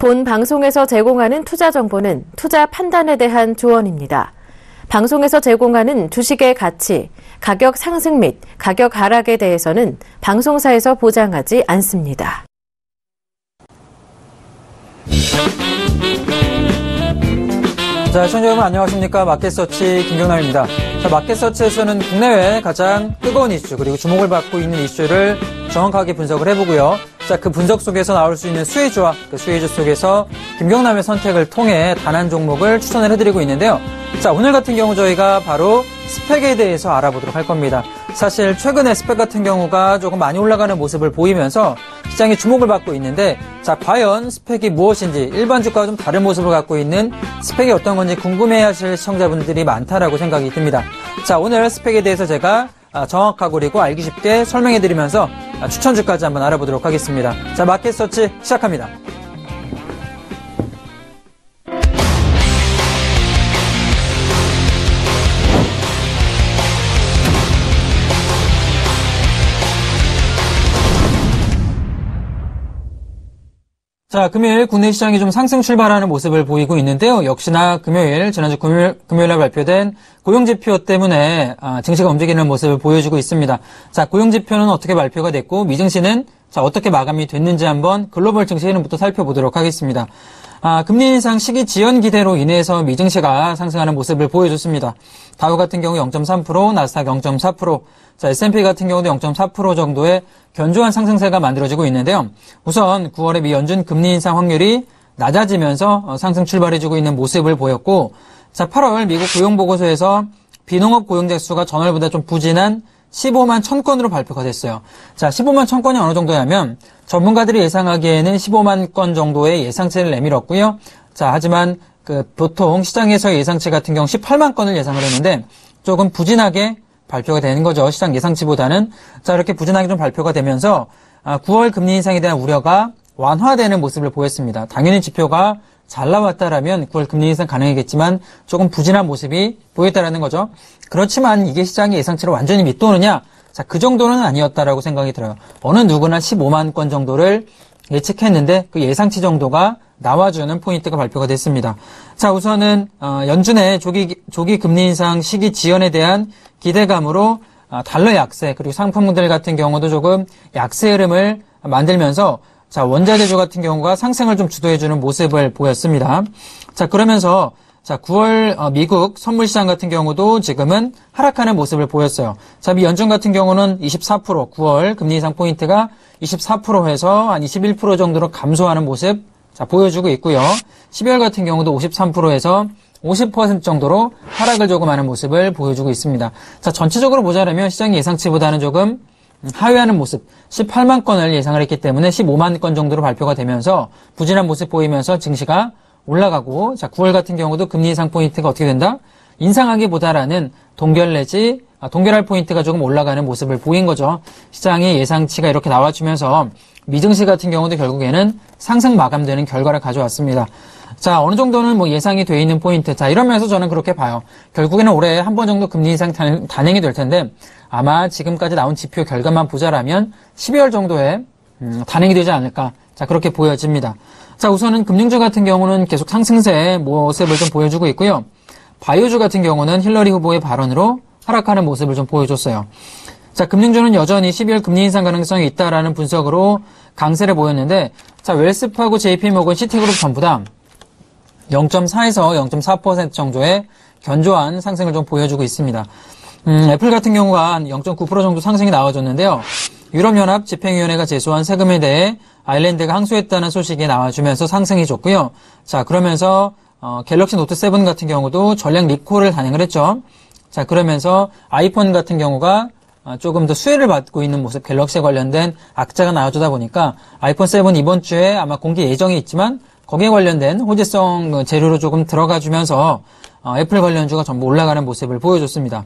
본 방송에서 제공하는 투자 정보는 투자 판단에 대한 조언입니다. 방송에서 제공하는 주식의 가치, 가격 상승 및 가격 하락에 대해서는 방송사에서 보장하지 않습니다. 자, 시청자 여러분 안녕하십니까? 마켓서치 김경남입니다. 자, 마켓서치에서는 국내외 가장 뜨거운 이슈 그리고 주목을 받고 있는 이슈를 정확하게 분석을 해보고요. 자, 그 분석 속에서 나올 수 있는 수혜주와 그 수혜주 속에서 김경남의 선택을 통해 단 한 종목을 추천을 해드리고 있는데요. 자, 오늘 같은 경우 저희가 바로 스펙에 대해서 알아보도록 할 겁니다. 사실 최근에 스펙 같은 경우가 조금 많이 올라가는 모습을 보이면서 시장이 주목을 받고 있는데, 자, 과연 스펙이 무엇인지 일반 주가와 좀 다른 모습을 갖고 있는 스펙이 어떤 건지 궁금해하실 시청자분들이 많다라고 생각이 듭니다. 자, 오늘 스펙에 대해서 제가 정확하고 그리고 알기 쉽게 설명해드리면서 추천주까지 한번 알아보도록 하겠습니다. 자, 마켓서치 시작합니다. 자, 금요일 국내 시장이 좀 상승 출발하는 모습을 보이고 있는데요. 역시나 금요일, 지난주 금요일날 발표된 고용지표 때문에 증시가 움직이는 모습을 보여주고 있습니다. 자, 고용지표는 어떻게 발표가 됐고 미증시는 자, 어떻게 마감이 됐는지 한번 글로벌 증시 흐름부터 살펴보도록 하겠습니다. 금리 인상 시기 지연 기대로 인해서 미증시가 상승하는 모습을 보여줬습니다. 다우 같은 경우 0.3%, 나스닥 0.4%, 자, S&P 같은 경우도 0.4% 정도의 견조한 상승세가 만들어지고 있는데요. 우선 9월에 미 연준 금리 인상 확률이 낮아지면서 상승 출발해주고 있는 모습을 보였고, 자, 8월 미국 고용보고서에서 비농업 고용자 수가 전월보다 좀 부진한 15만 1000건으로 발표가 됐어요. 자, 15만 1000건이 어느 정도냐면 전문가들이 예상하기에는 15만 건 정도의 예상치를 내밀었고요. 자, 하지만 보통 시장에서 예상치 같은 경우 18만 건을 예상을 했는데 조금 부진하게 발표가 되는 거죠. 시장 예상치보다는. 자, 이렇게 부진하게 좀 발표가 되면서 9월 금리 인상에 대한 우려가 완화되는 모습을 보였습니다. 당연히 지표가 잘 나왔다라면 9월 금리 인상 가능하겠지만 조금 부진한 모습이 보였다라는 거죠. 그렇지만 이게 시장의 예상치를 완전히 밑도느냐? 자, 그 정도는 아니었다라고 생각이 들어요. 어느 누구나 15만 건 정도를 예측했는데 그 예상치 정도가 나와주는 포인트가 발표가 됐습니다. 자, 우선은 연준의 조기 금리 인상 시기 지연에 대한 기대감으로 달러 약세 그리고 상품들 같은 경우도 조금 약세 흐름을 만들면서 자, 원자재주 같은 경우가 상승을 좀 주도해주는 모습을 보였습니다. 자, 그러면서 자, 9월 미국 선물 시장 같은 경우도 지금은 하락하는 모습을 보였어요. 자, 미 연준 같은 경우는 24%, 9월 금리 인상 포인트가 24%에서 한 21% 정도로 감소하는 모습 자, 보여주고 있고요. 12월 같은 경우도 53%에서 50% 정도로 하락을 조금 하는 모습을 보여주고 있습니다. 자, 전체적으로 보자면 시장 예상치보다는 조금 하회하는 모습, 18만 건을 예상을 했기 때문에 15만 건 정도로 발표가 되면서 부진한 모습 보이면서 증시가 올라가고, 자, 9월 같은 경우도 금리 인상 포인트가 어떻게 된다? 인상하기보다라는 동결할 포인트가 조금 올라가는 모습을 보인 거죠. 시장의 예상치가 이렇게 나와주면서 미증시 같은 경우도 결국에는 상승 마감되는 결과를 가져왔습니다. 자, 어느 정도는 뭐 예상이 돼 있는 포인트. 자, 이러면서 저는 그렇게 봐요. 결국에는 올해 한 번 정도 금리 인상 단행이 될 텐데 아마 지금까지 나온 지표 결과만 보자라면 12월 정도에 단행이 되지 않을까. 자, 그렇게 보여집니다. 자, 우선은 금융주 같은 경우는 계속 상승세의 모습을 좀 보여주고 있고요. 바이오주 같은 경우는 힐러리 후보의 발언으로 하락하는 모습을 좀 보여줬어요. 자, 금융주는 여전히 12월 금리 인상 가능성이 있다라는 분석으로 강세를 보였는데, 자, 웰스파고, JP모건, 시티그룹 전부 다 0.4에서 0.4% 정도의 견조한 상승을 좀 보여주고 있습니다. 애플 같은 경우가 한 0.9% 정도 상승이 나와줬는데요. 유럽연합 집행위원회가 제소한 세금에 대해 아일랜드가 항소했다는 소식이 나와주면서 상승이 줬고요. 자, 그러면서 갤럭시 노트 7 같은 경우도 전량 리콜을 단행을 했죠. 자, 그러면서 아이폰 같은 경우가 조금 더 수혜를 받고 있는 모습, 갤럭시에 관련된 악재가 나와주다 보니까 아이폰 7 이번 주에 아마 공개 예정이 있지만 거기에 관련된 호재성 재료로 조금 들어가주면서 애플 관련주가 전부 올라가는 모습을 보여줬습니다.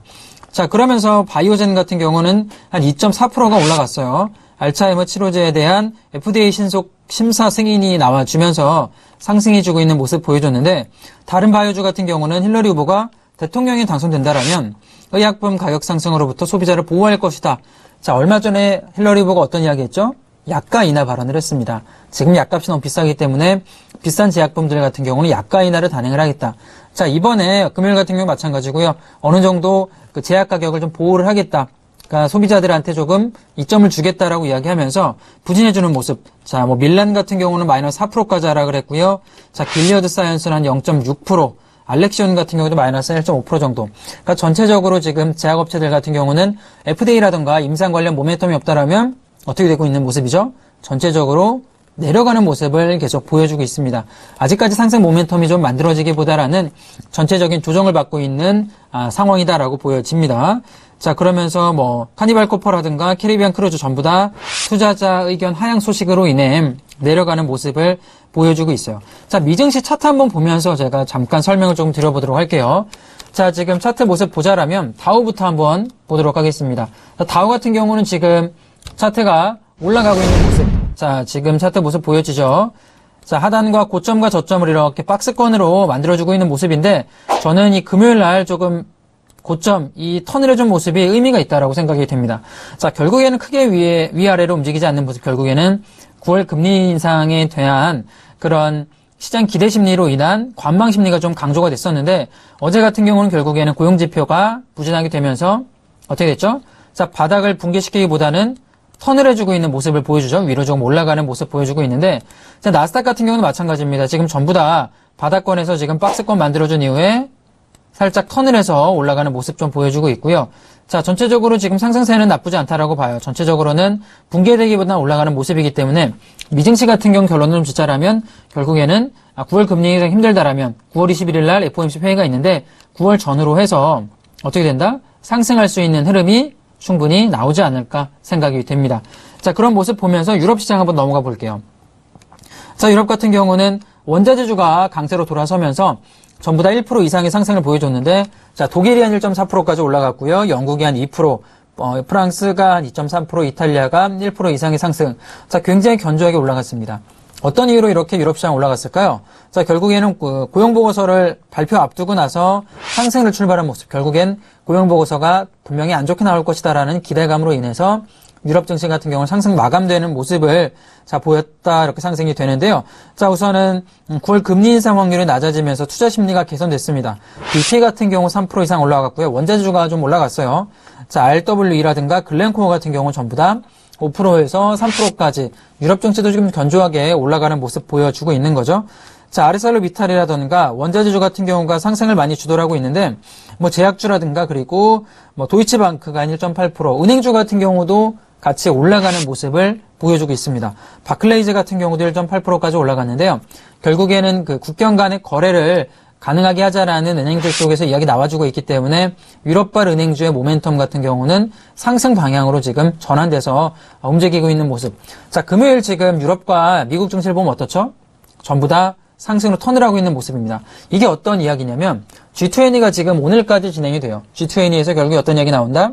자, 그러면서 바이오젠 같은 경우는 한 2.4%가 올라갔어요. 알츠하이머 치료제에 대한 FDA 신속 심사 승인이 나와주면서 상승이 주고 있는 모습 보여줬는데, 다른 바이오주 같은 경우는 힐러리 후보가 대통령이 당선된다라면 의약품 가격 상승으로부터 소비자를 보호할 것이다. 자, 얼마 전에 힐러리 후보가 어떤 이야기 했죠? 약가 인하 발언을 했습니다. 지금 약값이 너무 비싸기 때문에 비싼 제약품들 같은 경우는 약가 인하를 단행을 하겠다. 자, 이번에 금요일 같은 경우 마찬가지고요. 어느 정도 그 제약 가격을 좀 보호를 하겠다. 그러니까 소비자들한테 조금 이점을 주겠다라고 이야기하면서 부진해주는 모습. 자, 뭐 밀란 같은 경우는 마이너스 4%까지 하락을 했고요. 자, 길리어드 사이언스는 한 0.6%, 알렉시온 같은 경우도 마이너스 1.5% 정도. 그러니까 전체적으로 지금 제약업체들 같은 경우는 FDA라든가 임상 관련 모멘텀이 없다라면 어떻게 되고 있는 모습이죠? 전체적으로 내려가는 모습을 계속 보여주고 있습니다. 아직까지 상승 모멘텀이 좀 만들어지기보다는 전체적인 조정을 받고 있는 상황이다라고 보여집니다. 자, 그러면서 뭐 카니발 코퍼라든가 캐리비안 크루즈 전부 다 투자자 의견 하향 소식으로 인해 내려가는 모습을 보여주고 있어요. 자, 미증시 차트 한번 보면서 제가 잠깐 설명을 조금 드려보도록 할게요. 자, 지금 차트 모습 보자라면 다우부터 한번 보도록 하겠습니다. 자, 다우 같은 경우는 지금 차트가 올라가고 있는 모습. 자, 지금 차트 모습 보여지죠? 자, 하단과 고점과 저점을 이렇게 박스권으로 만들어주고 있는 모습인데, 저는 이 금요일 날 조금 고점, 이 턴을 해준 모습이 의미가 있다라고 생각이 됩니다. 자, 결국에는 크게 위아래로 움직이지 않는 모습, 결국에는 9월 금리 인상에 대한 그런 시장 기대 심리로 인한 관망 심리가 좀 강조가 됐었는데, 어제 같은 경우는 결국에는 고용지표가 부진하게 되면서 어떻게 됐죠? 자, 바닥을 붕괴시키기보다는 턴을 해주고 있는 모습을 보여주죠. 위로 조금 올라가는 모습 보여주고 있는데, 자, 나스닥 같은 경우는 마찬가지입니다. 지금 전부 다 바닥권에서 지금 박스권 만들어준 이후에 살짝 턴을 해서 올라가는 모습 좀 보여주고 있고요. 자, 전체적으로 지금 상승세는 나쁘지 않다라고 봐요. 전체적으로는 붕괴되기보다는 올라가는 모습이기 때문에 미증시 같은 경우 결론을 좀 짓자라면 결국에는 9월 금리 인상 힘들다라면 9월 21일 날 FOMC 회의가 있는데 9월 전후로 해서 어떻게 된다? 상승할 수 있는 흐름이 충분히 나오지 않을까 생각이 됩니다. 자, 그런 모습 보면서 유럽 시장 한번 넘어가 볼게요. 자, 유럽 같은 경우는 원자재주가 강세로 돌아서면서 전부 다 1% 이상의 상승을 보여줬는데, 자, 독일이 한 1.4%까지 올라갔고요. 영국이 한 2%, 프랑스가 한 2.3%, 이탈리아가 1% 이상의 상승. 자, 굉장히 견조하게 올라갔습니다. 어떤 이유로 이렇게 유럽 시장 올라갔을까요? 자, 결국에는 고용보고서를 발표 앞두고 나서 상승을 출발한 모습. 결국엔 고용보고서가 분명히 안 좋게 나올 것이다라는 기대감으로 인해서 유럽 증시 같은 경우는 상승 마감되는 모습을 자 보였다 이렇게 상승이 되는데요. 자, 우선은 9월 금리 인상 확률이 낮아지면서 투자 심리가 개선됐습니다. BP 같은 경우 3% 이상 올라갔고요. 원자재주가 좀 올라갔어요. 자, RWE라든가 글렌코어 같은 경우 전부 다 5%에서 3%까지 유럽 증시도 지금 견조하게 올라가는 모습 보여주고 있는 거죠. 자, 아르셀로미탈이라든가 원자재주 같은 경우가 상승을 많이 주도하고 있는데, 뭐 제약주라든가 그리고 뭐 도이치방크가 1.8%, 은행주 같은 경우도 같이 올라가는 모습을 보여주고 있습니다. 바클레이즈 같은 경우도 1.8%까지 올라갔는데요. 결국에는 그 국경 간의 거래를 가능하게 하자라는 은행주 쪽에서 이야기 나와주고 있기 때문에 유럽발 은행주의 모멘텀 같은 경우는 상승 방향으로 지금 전환돼서 움직이고 있는 모습. 자, 금요일 지금 유럽과 미국 증시를 보면 어떻죠? 전부 다 상승으로 턴을 하고 있는 모습입니다. 이게 어떤 이야기냐면 G20가 지금 오늘까지 진행이 돼요. G20에서 결국에 어떤 이야기 나온다?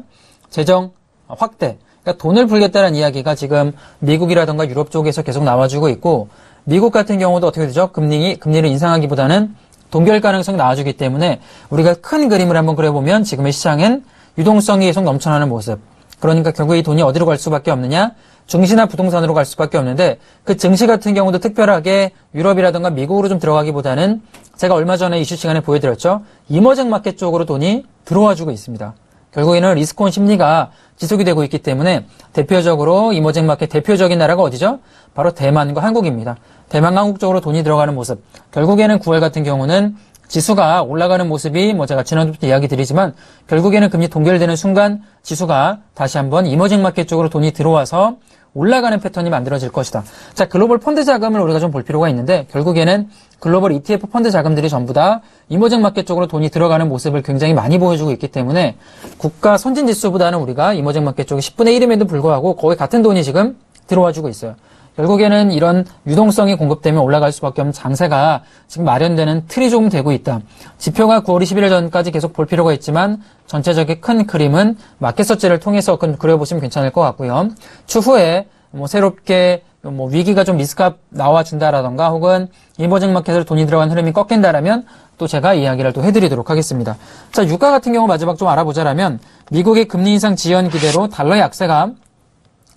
재정 확대. 그러니까 돈을 풀겠다는 이야기가 지금 미국이라든가 유럽 쪽에서 계속 나와주고 있고, 미국 같은 경우도 어떻게 되죠? 금리를 인상하기보다는 동결 가능성이 나와주기 때문에 우리가 큰 그림을 한번 그려보면 지금의 시장엔 유동성이 계속 넘쳐나는 모습. 그러니까 결국 이 돈이 어디로 갈 수밖에 없느냐? 증시나 부동산으로 갈 수밖에 없는데, 그 증시 같은 경우도 특별하게 유럽이라든가 미국으로 좀 들어가기보다는 제가 얼마 전에 이슈 시간에 보여드렸죠. 이머징 마켓 쪽으로 돈이 들어와주고 있습니다. 결국에는 리스크온 심리가 지속이 되고 있기 때문에 대표적으로 이머징 마켓 대표적인 나라가 어디죠? 바로 대만과 한국입니다. 대만과 한국 쪽으로 돈이 들어가는 모습. 결국에는 9월 같은 경우는 지수가 올라가는 모습이 뭐 제가 지난주부터 이야기 드리지만 결국에는 금리 동결되는 순간 지수가 다시 한번 이머징 마켓 쪽으로 돈이 들어와서 올라가는 패턴이 만들어질 것이다. 자, 글로벌 펀드 자금을 우리가 좀 볼 필요가 있는데 결국에는 글로벌 ETF 펀드 자금들이 전부 다 이머징 마켓 쪽으로 돈이 들어가는 모습을 굉장히 많이 보여주고 있기 때문에 국가 선진 지수보다는 우리가 이머징 마켓 쪽이 10분의 1임에도 불구하고 거의 같은 돈이 지금 들어와주고 있어요. 결국에는 이런 유동성이 공급되면 올라갈 수밖에 없는 장세가 지금 마련되는 틀이 조금 되고 있다. 지표가 9월 21일 전까지 계속 볼 필요가 있지만 전체적인 큰 그림은 마켓 서치를 통해서 그려보시면 괜찮을 것 같고요. 추후에 뭐 새롭게 뭐 위기가 좀 리스크가 나와준다라던가 혹은 이머징 마켓으로 돈이 들어간 흐름이 꺾인다라면 또 제가 이야기를 또 해드리도록 하겠습니다. 자, 유가 같은 경우 마지막 좀 알아보자라면 미국의 금리 인상 지연 기대로 달러의 약세가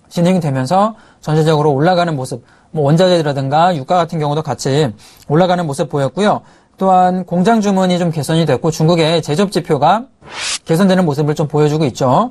진행이 되면서 전체적으로 올라가는 모습, 뭐 원자재라든가 유가 같은 경우도 같이 올라가는 모습 보였고요. 또한 공장 주문이 좀 개선이 됐고 중국의 제조업 지표가 개선되는 모습을 좀 보여주고 있죠.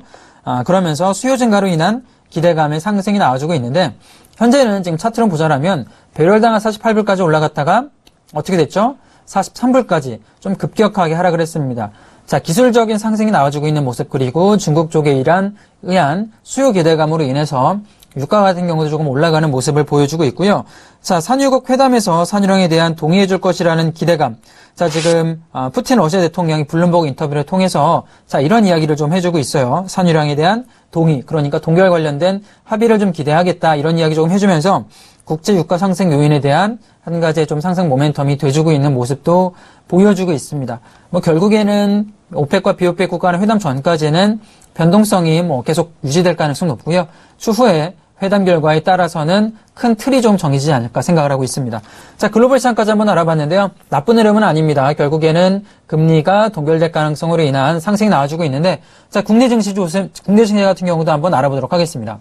그러면서 수요 증가로 인한 기대감의 상승이 나와주고 있는데 현재는 지금 차트로 보자라면 배럴당 48불까지 올라갔다가 어떻게 됐죠? 43불까지 좀 급격하게 하락을 했습니다. 자, 기술적인 상승이 나와주고 있는 모습 그리고 중국 쪽에 의한 수요 기대감으로 인해서 유가 같은 경우도 조금 올라가는 모습을 보여주고 있고요. 자, 산유국 회담에서 산유량에 대한 동의해 줄 것이라는 기대감. 자, 지금 푸틴 러시아 대통령이 블룸버그 인터뷰를 통해서 자, 이런 이야기를 좀 해주고 있어요. 산유량에 대한 동의, 그러니까 동결 관련된 합의를 좀 기대하겠다 이런 이야기 조금 해주면서 국제 유가 상승 요인에 대한 한 가지의 좀 상승 모멘텀이 돼주고 있는 모습도 보여주고 있습니다. 뭐 결국에는 오펙과 비오펙 국가 간 회담 전까지는 변동성이 뭐 계속 유지될 가능성이 높고요. 추후에 회담 결과에 따라서는 큰 틀이 좀 정해지지 않을까 생각을 하고 있습니다. 자, 글로벌 시장까지 한번 알아봤는데요. 나쁜 흐름은 아닙니다. 결국에는 금리가 동결될 가능성으로 인한 상승이 나와주고 있는데, 자, 국내 증시 같은 경우도 한번 알아보도록 하겠습니다.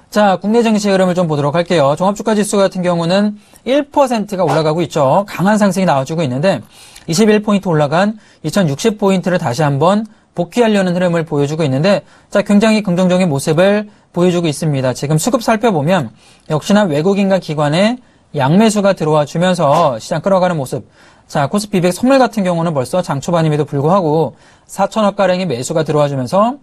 자, 국내 증시 흐름을 좀 보도록 할게요. 종합주가지수 같은 경우는 1%가 올라가고 있죠. 강한 상승이 나와주고 있는데 21포인트 올라간 2060포인트를 다시 한번 복귀하려는 흐름을 보여주고 있는데 자, 굉장히 긍정적인 모습을 보여주고 있습니다. 지금 수급 살펴보면 역시나 외국인과 기관의 양매수가 들어와 주면서 시장 끌어가는 모습. 자, 코스피 200 선물 같은 경우는 벌써 장 초반임에도 불구하고 4천억가량의 매수가 들어와 주면서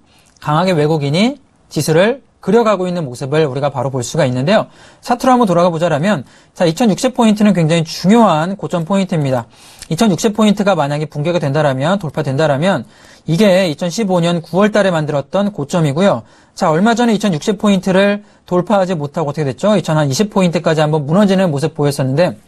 강하게 외국인이 지수를 그려가고 있는 모습을 우리가 바로 볼 수가 있는데요. 차트로 한번 돌아가 보자라면 자, 2060포인트는 굉장히 중요한 고점 포인트입니다. 2060포인트가 만약에 붕괴가 된다라면 돌파된다라면 이게 2015년 9월 달에 만들었던 고점이고요. 자, 얼마 전에 2060포인트를 돌파하지 못하고 어떻게 됐죠? 2020포인트까지 한번 무너지는 모습 보였었는데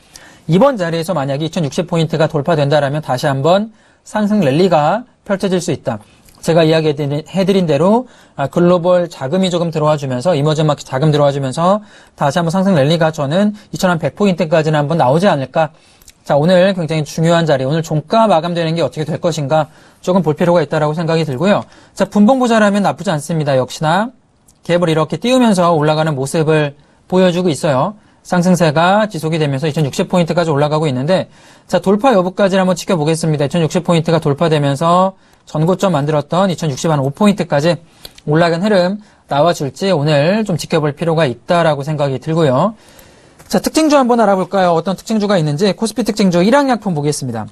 이번 자리에서 만약에 2060포인트가 돌파된다라면 다시 한번 상승 랠리가 펼쳐질 수 있다. 제가 이야기해드린 대로 글로벌 자금이 조금 들어와주면서 이머징 마켓 자금 들어와주면서 다시 한번 상승 랠리가 저는 2100포인트까지는 한번 나오지 않을까. 자, 오늘 굉장히 중요한 자리, 오늘 종가 마감되는 게 어떻게 될 것인가 조금 볼 필요가 있다라고 생각이 들고요. 자, 분봉 보자라면 나쁘지 않습니다. 역시나 갭을 이렇게 띄우면서 올라가는 모습을 보여주고 있어요. 상승세가 지속이 되면서 2060포인트까지 올라가고 있는데 자, 돌파 여부까지 한번 지켜보겠습니다. 2060포인트가 돌파되면서 전고점 만들었던 2065포인트까지 올라간 흐름 나와줄지 오늘 좀 지켜볼 필요가 있다라고 생각이 들고요. 자, 특징주 한번 알아볼까요? 어떤 특징주가 있는지 코스피 특징주 일양약품 보겠습니다.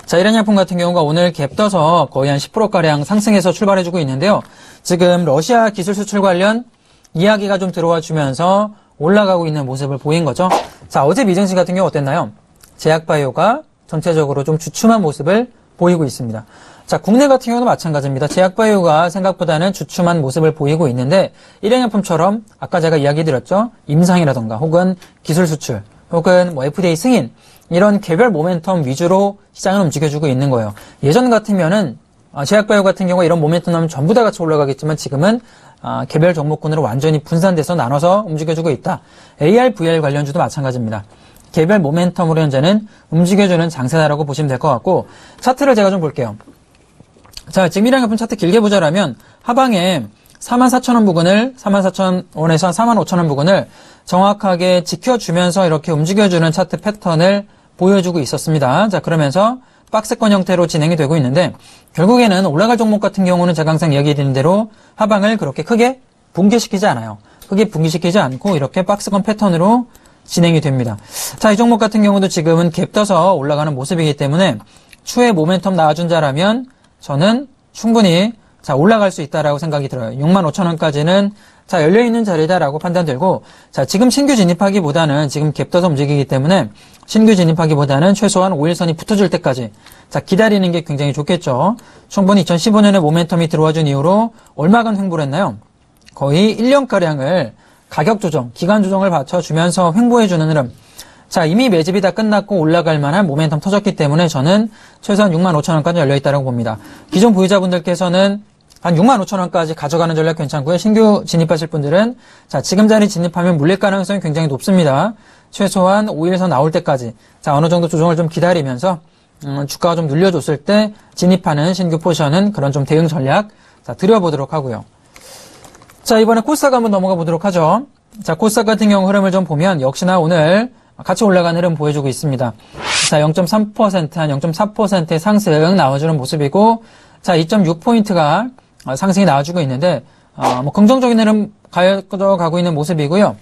자, 일양약품 같은 경우가 오늘 갭 떠서 거의 한 10%가량 상승해서 출발해주고 있는데요. 지금 러시아 기술 수출 관련 이야기가 좀 들어와 주면서 올라가고 있는 모습을 보인 거죠. 자, 어제 미증시 같은 경우 어땠나요? 제약바이오가 전체적으로 좀 주춤한 모습을 보이고 있습니다. 자, 국내 같은 경우도 마찬가지입니다. 제약바이오가 생각보다는 주춤한 모습을 보이고 있는데 일양약품처럼 아까 제가 이야기 드렸죠. 임상이라던가 혹은 기술 수출 혹은 뭐 FDA 승인 이런 개별 모멘텀 위주로 시장을 움직여주고 있는 거예요. 예전 같으면은 제약바이오 같은 경우가 이런 모멘텀 나오면 전부 다 같이 올라가겠지만 지금은 개별 종목군으로 완전히 분산돼서 나눠서 움직여주고 있다. AR, VR 관련주도 마찬가지입니다. 개별 모멘텀으로 현재는 움직여주는 장세다라고 보시면 될 것 같고 차트를 제가 좀 볼게요. 자, 지금 일양약품 차트 길게 보자라면 하방에 44,000원 부근을 44,000원에서 45,000원 부근을 정확하게 지켜주면서 이렇게 움직여주는 차트 패턴을 보여주고 있었습니다. 자, 그러면서 박스권 형태로 진행이 되고 있는데 결국에는 올라갈 종목 같은 경우는 제가 항상 이야기드린 대로 하방을 그렇게 크게 붕괴시키지 않아요. 크게 붕괴시키지 않고 이렇게 박스권 패턴으로 진행이 됩니다. 자, 이 종목 같은 경우도 지금은 갭 떠서 올라가는 모습이기 때문에 추후에 모멘텀 나와준 자라면 저는 충분히 자, 올라갈 수 있다라고 생각이 들어요. 65,000원까지는 자, 열려있는 자리다라고 판단되고 자, 지금 신규 진입하기보다는 지금 갭 떠서 움직이기 때문에 신규 진입하기보다는 최소한 5일선이 붙어줄 때까지 자, 기다리는 게 굉장히 좋겠죠. 충분히 2015년에 모멘텀이 들어와준 이후로 얼마간 횡보를 했나요? 거의 1년가량을 가격 조정, 기간 조정을 받쳐주면서 횡보해주는 흐름. 자, 이미 매집이 다 끝났고 올라갈 만한 모멘텀 터졌기 때문에 저는 최소한 65,000원까지 열려있다고 봅니다. 기존 보유자분들께서는 한 65,000원까지 가져가는 전략 괜찮고요. 신규 진입하실 분들은 자, 지금 자리 진입하면 물릴 가능성이 굉장히 높습니다. 최소한 5일선 나올 때까지 자, 어느 정도 조정을 좀 기다리면서 주가가 좀 눌려줬을 때 진입하는 신규 포지션은 그런 좀 대응 전략 자, 드려보도록 하고요. 자, 이번에 코스닥 한번 넘어가 보도록 하죠. 자, 코스닥 같은 경우 흐름을 좀 보면 역시나 오늘 같이 올라가는 흐름 보여주고 있습니다. 자, 0.3%, 한 0.4%의 상승 나와주는 모습이고, 자, 2.6포인트가 상승이 나와주고 있는데, 긍정적인 흐름 가져가고 있는 모습이고요.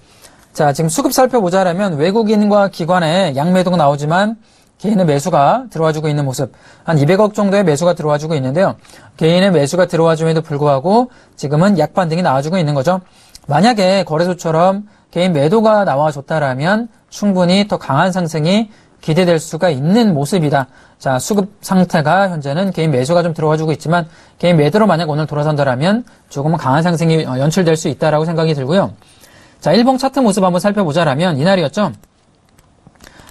자, 지금 수급 살펴보자라면 외국인과 기관의 양매도가 나오지만 개인의 매수가 들어와주고 있는 모습. 한 200억 정도의 매수가 들어와주고 있는데요. 개인의 매수가 들어와줌에도 불구하고 지금은 약반등이 나와주고 있는 거죠. 만약에 거래소처럼 개인 매도가 나와줬다라면 충분히 더 강한 상승이 기대될 수가 있는 모습이다. 자, 수급 상태가 현재는 개인 매수가 좀 들어와주고 있지만 개인 매도로 만약 오늘 돌아선다라면 조금은 강한 상승이 연출될 수 있다라고 생각이 들고요. 자, 일봉 차트 모습 한번 살펴보자라면 이날이었죠.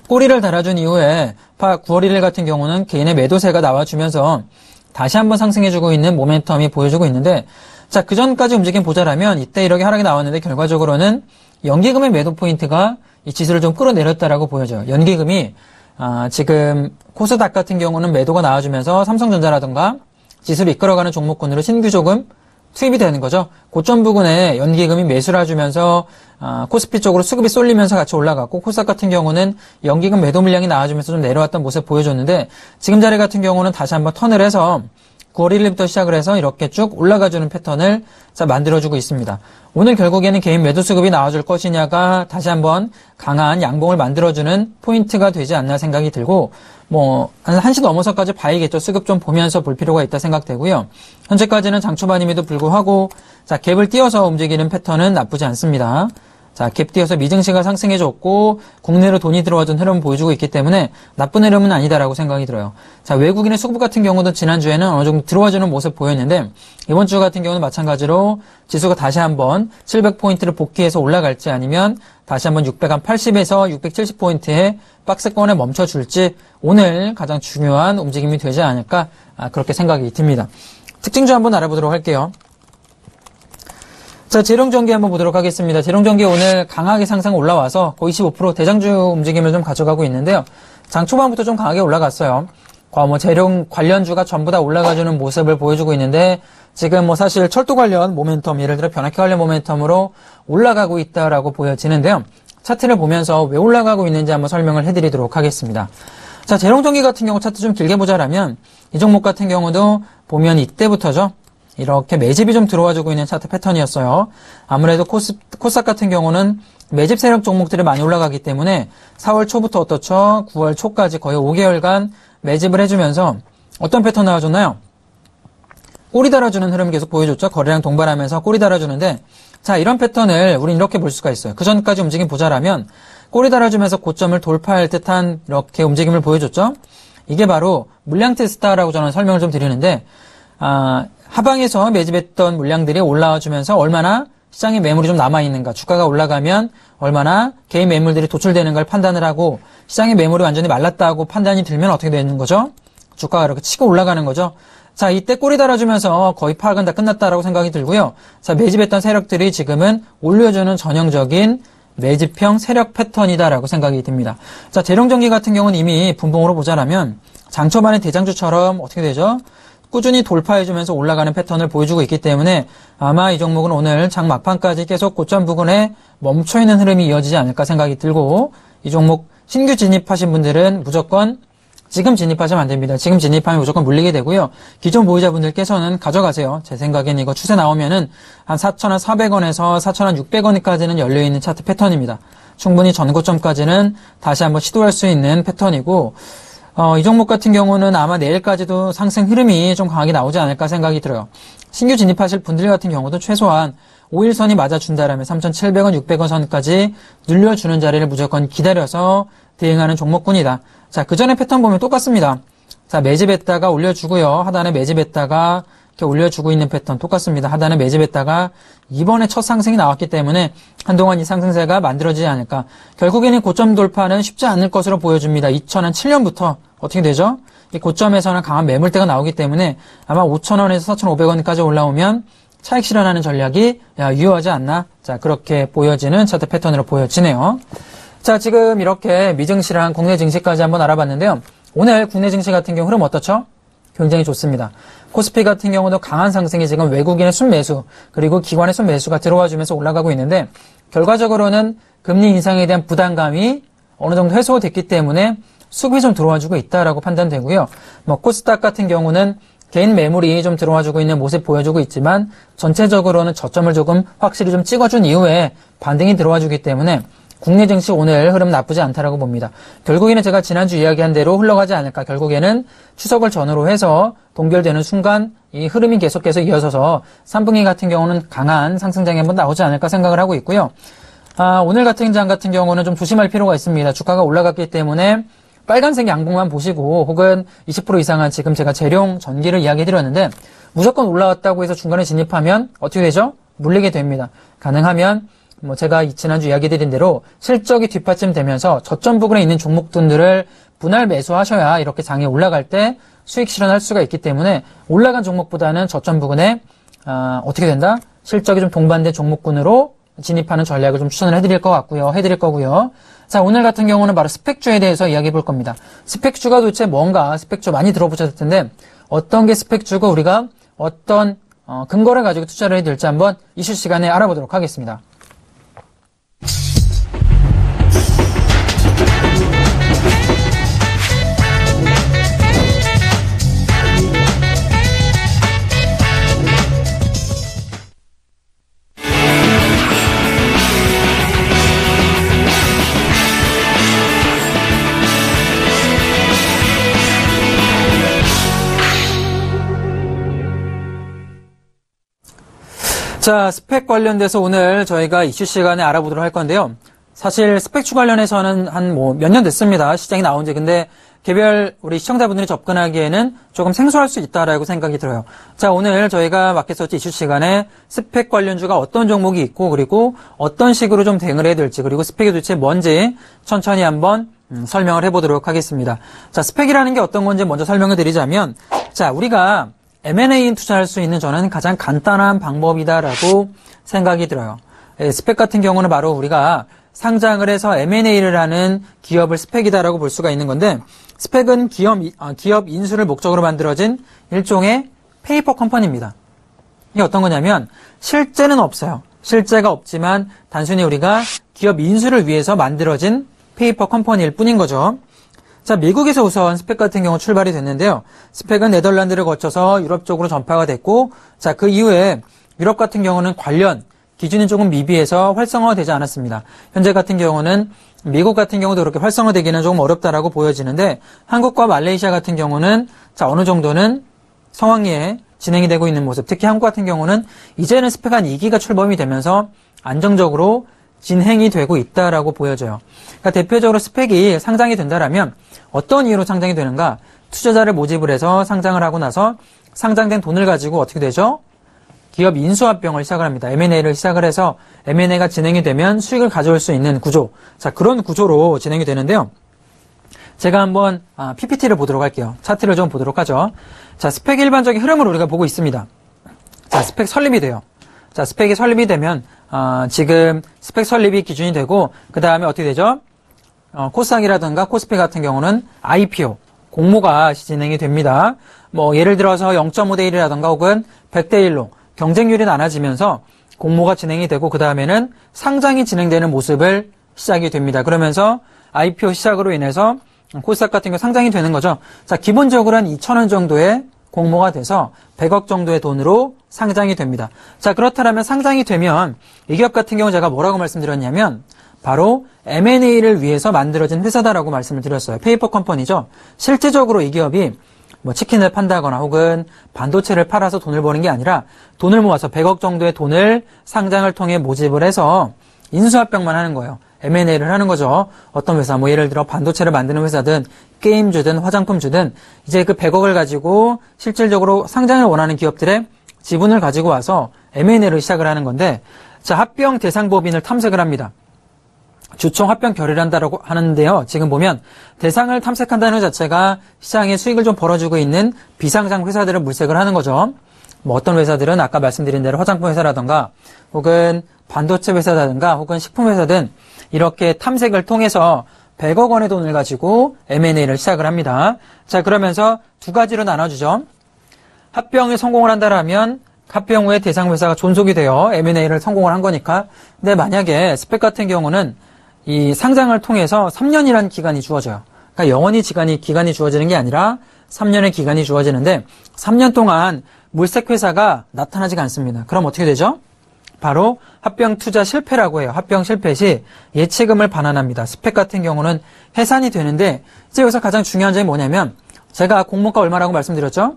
꼬리를 달아준 이후에 9월 1일 같은 경우는 개인의 매도세가 나와주면서 다시 한번 상승해주고 있는 모멘텀이 보여주고 있는데, 자, 그 전까지 움직임 보자라면 이때 이렇게 하락이 나왔는데 결과적으로는 연기금의 매도 포인트가 이 지수를 좀 끌어내렸다라고 보여져요. 연기금이 지금 코스닥 같은 경우는 매도가 나와주면서 삼성전자라든가 지수를 이끌어가는 종목군으로 신규 조금 투입이 되는 거죠. 고점 부근에 연기금이 매수를 해주면서 코스피 쪽으로 수급이 쏠리면서 같이 올라갔고, 코스닥 같은 경우는 연기금 매도 물량이 나와주면서 좀 내려왔던 모습 보여줬는데, 지금 자리 같은 경우는 다시 한번 턴을 해서 9월 1일부터 시작을 해서 이렇게 쭉 올라가주는 패턴을 만들어주고 있습니다. 오늘 결국에는 개인 매도 수급이 나와줄 것이냐가 다시 한번 강한 양봉을 만들어주는 포인트가 되지 않나 생각이 들고, 한 1시 넘어서까지 봐야겠죠. 수급 좀 보면서 볼 필요가 있다 생각되고요. 현재까지는 장 초반임에도 불구하고, 자, 갭을 띄어서 움직이는 패턴은 나쁘지 않습니다. 자, 갭 띄어서 미증시가 상승해줬고 국내로 돈이 들어와준 흐름을 보여주고 있기 때문에 나쁜 흐름은 아니다라고 생각이 들어요. 자, 외국인의 수급 같은 경우도 지난주에는 어느 정도 들어와주는 모습 보였는데 이번 주 같은 경우는 마찬가지로 지수가 다시 한번 700포인트를 복귀해서 올라갈지 아니면 다시 한번 680에서 670포인트의 박스권에 멈춰줄지 오늘 가장 중요한 움직임이 되지 않을까 그렇게 생각이 듭니다. 특징주 한번 알아보도록 할게요. 자, 재룡전기 한번 보도록 하겠습니다. 재룡전기 오늘 강하게 상승 올라와서 거의 25% 대장주 움직임을 좀 가져가고 있는데요. 장 초반부터 좀 강하게 올라갔어요. 재룡 관련주가 전부 다 올라가주는 모습을 보여주고 있는데 지금 사실 철도 관련 모멘텀, 예를 들어 변압기 관련 모멘텀으로 올라가고 있다라고 보여지는데요. 차트를 보면서 왜 올라가고 있는지 한번 설명을 해드리도록 하겠습니다. 자, 재룡전기 같은 경우 차트 좀 길게 보자라면 이 종목 같은 경우도 보면 이때부터죠. 이렇게 매집이 좀 들어와주고 있는 차트 패턴이었어요. 아무래도 코스닥 같은 경우는 매집 세력 종목들이 많이 올라가기 때문에 4월 초부터 어떻죠? 9월 초까지 거의 5개월간 매집을 해주면서 어떤 패턴 나와줬나요? 꼬리 달아주는 흐름 계속 보여줬죠. 거래량 동반하면서 꼬리 달아주는데, 자, 이런 패턴을 우린 이렇게 볼 수가 있어요. 그 전까지 움직임 보자라면 꼬리 달아주면서 고점을 돌파할 듯한 이렇게 움직임을 보여줬죠. 이게 바로 물량 테스트라고 저는 설명을 좀 드리는데, 하방에서 매집했던 물량들이 올라와주면서 얼마나 시장에 매물이 좀 남아있는가, 주가가 올라가면 얼마나 개인 매물들이 도출되는가를 판단을 하고 시장의 매물이 완전히 말랐다고 판단이 들면 어떻게 되는 거죠? 주가가 이렇게 치고 올라가는 거죠. 자, 이때 꼬리 달아주면서 거의 파악은 다 끝났다라고 생각이 들고요. 자, 매집했던 세력들이 지금은 올려주는 전형적인 매집형 세력 패턴이다라고 생각이 듭니다. 자, 재룡전기 같은 경우는 이미 분봉으로 보자라면 장초반의 대장주처럼 어떻게 되죠? 꾸준히 돌파해주면서 올라가는 패턴을 보여주고 있기 때문에 아마 이 종목은 오늘 장 막판까지 계속 고점 부근에 멈춰있는 흐름이 이어지지 않을까 생각이 들고, 이 종목 신규 진입하신 분들은 무조건 지금 진입하시면 안 됩니다. 지금 진입하면 무조건 물리게 되고요. 기존 보유자분들께서는 가져가세요. 제 생각엔 이거 추세 나오면은 한 4,400원에서 4,600원까지는 열려있는 차트 패턴입니다. 충분히 전고점까지는 다시 한번 시도할 수 있는 패턴이고, 이 종목 같은 경우는 아마 내일까지도 상승 흐름이 좀 강하게 나오지 않을까 생각이 들어요. 신규 진입하실 분들 같은 경우도 최소한 5일선이 맞아준다라면 3,700원, 600원 선까지 눌려주는 자리를 무조건 기다려서 대응하는 종목군이다. 자, 그 전에 패턴 보면 똑같습니다. 자, 매집했다가 올려주고요. 하단에 매집했다가 이렇게 올려주고 있는 패턴 똑같습니다. 하단에 매집했다가 이번에 첫 상승이 나왔기 때문에 한동안 이 상승세가 만들어지지 않을까. 결국에는 고점 돌파는 쉽지 않을 것으로 보여집니다. 2007년부터 어떻게 되죠? 이 고점에서는 강한 매물대가 나오기 때문에 아마 5,000원에서 4,500원까지 올라오면 차익 실현하는 전략이 유효하지 않나. 자, 그렇게 보여지는 차트 패턴으로 보여지네요. 자, 지금 이렇게 미증시랑 국내 증시까지 한번 알아봤는데요. 오늘 국내 증시 같은 경우 흐름 어떻죠? 굉장히 좋습니다. 코스피 같은 경우도 강한 상승이 지금 외국인의 순매수 그리고 기관의 순매수가 들어와주면서 올라가고 있는데 결과적으로는 금리 인상에 대한 부담감이 어느 정도 해소됐기 때문에 수급이 좀 들어와주고 있다라고 판단되고요. 코스닥 같은 경우는 개인 매물이 좀 들어와주고 있는 모습 보여주고 있지만 전체적으로는 저점을 조금 확실히 좀 찍어준 이후에 반등이 들어와주기 때문에 국내 증시 오늘 흐름 나쁘지 않다라고 봅니다. 결국에는 제가 지난주 이야기한 대로 흘러가지 않을까. 결국에는 추석을 전후로 해서 동결되는 순간 이 흐름이 계속해서 이어져서 3분기 같은 경우는 강한 상승장이 한번 나오지 않을까 생각을 하고 있고요. 오늘 같은 장 같은 경우는 좀 조심할 필요가 있습니다. 주가가 올라갔기 때문에 빨간색 양봉만 보시고 혹은 20% 이상한 지금 제가 재룡 전기를 이야기 드렸는데 무조건 올라왔다고 해서 중간에 진입하면 어떻게 되죠? 물리게 됩니다. 가능하면 제가 지난주 이야기 드린 대로 실적이 뒷받침되면서 저점 부근에 있는 종목들을 분할 매수하셔야 이렇게 장이 올라갈 때 수익 실현할 수가 있기 때문에 올라간 종목보다는 저점 부근에 어떻게 된다? 실적이 좀 동반된 종목군으로 진입하는 전략을 좀 추천을 해드릴 거고요. 자, 오늘 같은 경우는 바로 스펙주에 대해서 이야기해 볼 겁니다. 스펙주가 도대체 뭔가 스펙주 많이 들어보셨을 텐데 어떤 게 스펙주고 우리가 어떤 근거를 가지고 투자를 해야 될지 한번 이슈 시간에 알아보도록 하겠습니다. 자, 스펙 관련돼서 오늘 저희가 이슈 시간에 알아보도록 할 건데요. 사실 스펙주 관련해서는 한 몇 년 됐습니다. 시장이 나온 지. 근데 개별 우리 시청자분들이 접근하기에는 조금 생소할 수 있다라고 생각이 들어요. 자, 오늘 저희가 마켓서치 이슈 시간에 스펙 관련주가 어떤 종목이 있고 그리고 어떤 식으로 좀 대응을 해야 될지 그리고 스펙이 도대체 뭔지 천천히 한번 설명을 해보도록 하겠습니다. 자, 스펙이라는 게 어떤 건지 먼저 설명을 드리자면 자, 우리가 M&A 투자할 수 있는 저는 가장 간단한 방법이다라고 생각이 들어요. 스펙 같은 경우는 바로 우리가 상장을 해서 M&A를 하는 기업을 스펙이다라고 볼 수가 있는 건데 스펙은 기업 인수를 목적으로 만들어진 일종의 페이퍼 컴퍼니입니다. 이게 어떤 거냐면 실제는 없어요. 실제가 없지만 단순히 우리가 기업 인수를 위해서 만들어진 페이퍼 컴퍼니일 뿐인 거죠. 자, 미국에서 우선 스펙 같은 경우 출발이 됐는데요. 스펙은 네덜란드를 거쳐서 유럽 쪽으로 전파가 됐고, 자, 그 이후에 유럽 같은 경우는 관련 기준이 조금 미비해서 활성화되지 않았습니다. 현재 같은 경우는 미국 같은 경우도 그렇게 활성화되기는 조금 어렵다라고 보여지는데, 한국과 말레이시아 같은 경우는 자, 어느 정도는 성황리에 진행이 되고 있는 모습. 특히 한국 같은 경우는 이제는 스펙 한 2기가 출범이 되면서 안정적으로 진행이 되고 있다라고 보여져요. 그러니까 대표적으로 스펙이 상장이 된다라면 어떤 이유로 상장이 되는가? 투자자를 모집을 해서 상장을 하고 나서 상장된 돈을 가지고 어떻게 되죠? 기업 인수합병을 시작을 합니다. M&A를 시작을 해서 M&A가 진행이 되면 수익을 가져올 수 있는 구조. 자, 그런 구조로 진행이 되는데요. 제가 한번 PPT를 보도록 할게요. 차트를 좀 보도록 하죠. 자, 스펙 일반적인 흐름을 우리가 보고 있습니다. 자, 스펙 설립이 돼요. 자, 스펙이 설립이 되면 지금 스펙 설립이 기준이 되고 그 다음에 어떻게 되죠? 코스닥이라든가 코스피 같은 경우는 IPO, 공모가 진행이 됩니다. 예를 들어서 0.5대 1이라든가 혹은 100대 1로 경쟁률이 나눠지면서 공모가 진행이 되고 그 다음에는 상장이 진행되는 모습을 시작이 됩니다. 그러면서 IPO 시작으로 인해서 코스닥 같은 경우 상장이 되는 거죠. 자, 기본적으로 한 2,000원 정도의 공모가 돼서 100억 정도의 돈으로 상장이 됩니다. 자, 그렇다면 상장이 되면 이 기업 같은 경우 제가 뭐라고 말씀드렸냐면 바로 M&A를 위해서 만들어진 회사다라고 말씀을 드렸어요. 페이퍼 컴퍼니죠. 실제적으로 이 기업이 치킨을 판다거나 혹은 반도체를 팔아서 돈을 버는 게 아니라 돈을 모아서 100억 정도의 돈을 상장을 통해 모집을 해서 인수합병만 하는 거예요. M&A를 하는 거죠. 어떤 회사, 예를 들어 반도체를 만드는 회사든 게임주든 화장품주든 이제 그 100억을 가지고 실질적으로 상장을 원하는 기업들의 지분을 가지고 와서 M&A를 시작을 하는 건데, 자, 합병 대상법인을 탐색을 합니다. 주총 합병 결의를 한다라고 하는데요. 지금 보면 대상을 탐색한다는 것 자체가 시장에 수익을 좀 벌어주고 있는 비상장 회사들을 물색을 하는 거죠. 어떤 회사들은 아까 말씀드린 대로 화장품 회사라든가 혹은 반도체 회사라든가 혹은 식품 회사든 이렇게 탐색을 통해서 100억 원의 돈을 가지고 M&A를 시작을 합니다. 자, 그러면서 두 가지로 나눠주죠. 합병에 성공을 한다라면 합병 후에 대상 회사가 존속이 되어 M&A를 성공을 한 거니까. 근데 만약에 스펙 같은 경우는 이 상장을 통해서 3년이라는 기간이 주어져요. 그러니까 영원히 기간이 주어지는 게 아니라 3년의 기간이 주어지는데 3년 동안 물색 회사가 나타나지가 않습니다. 그럼 어떻게 되죠? 바로 합병 투자 실패라고 해요. 합병 실패 시 예치금을 반환합니다. 스펙 같은 경우는 해산이 되는데 이제 여기서 가장 중요한 점이 뭐냐면 제가 공모가 얼마라고 말씀드렸죠?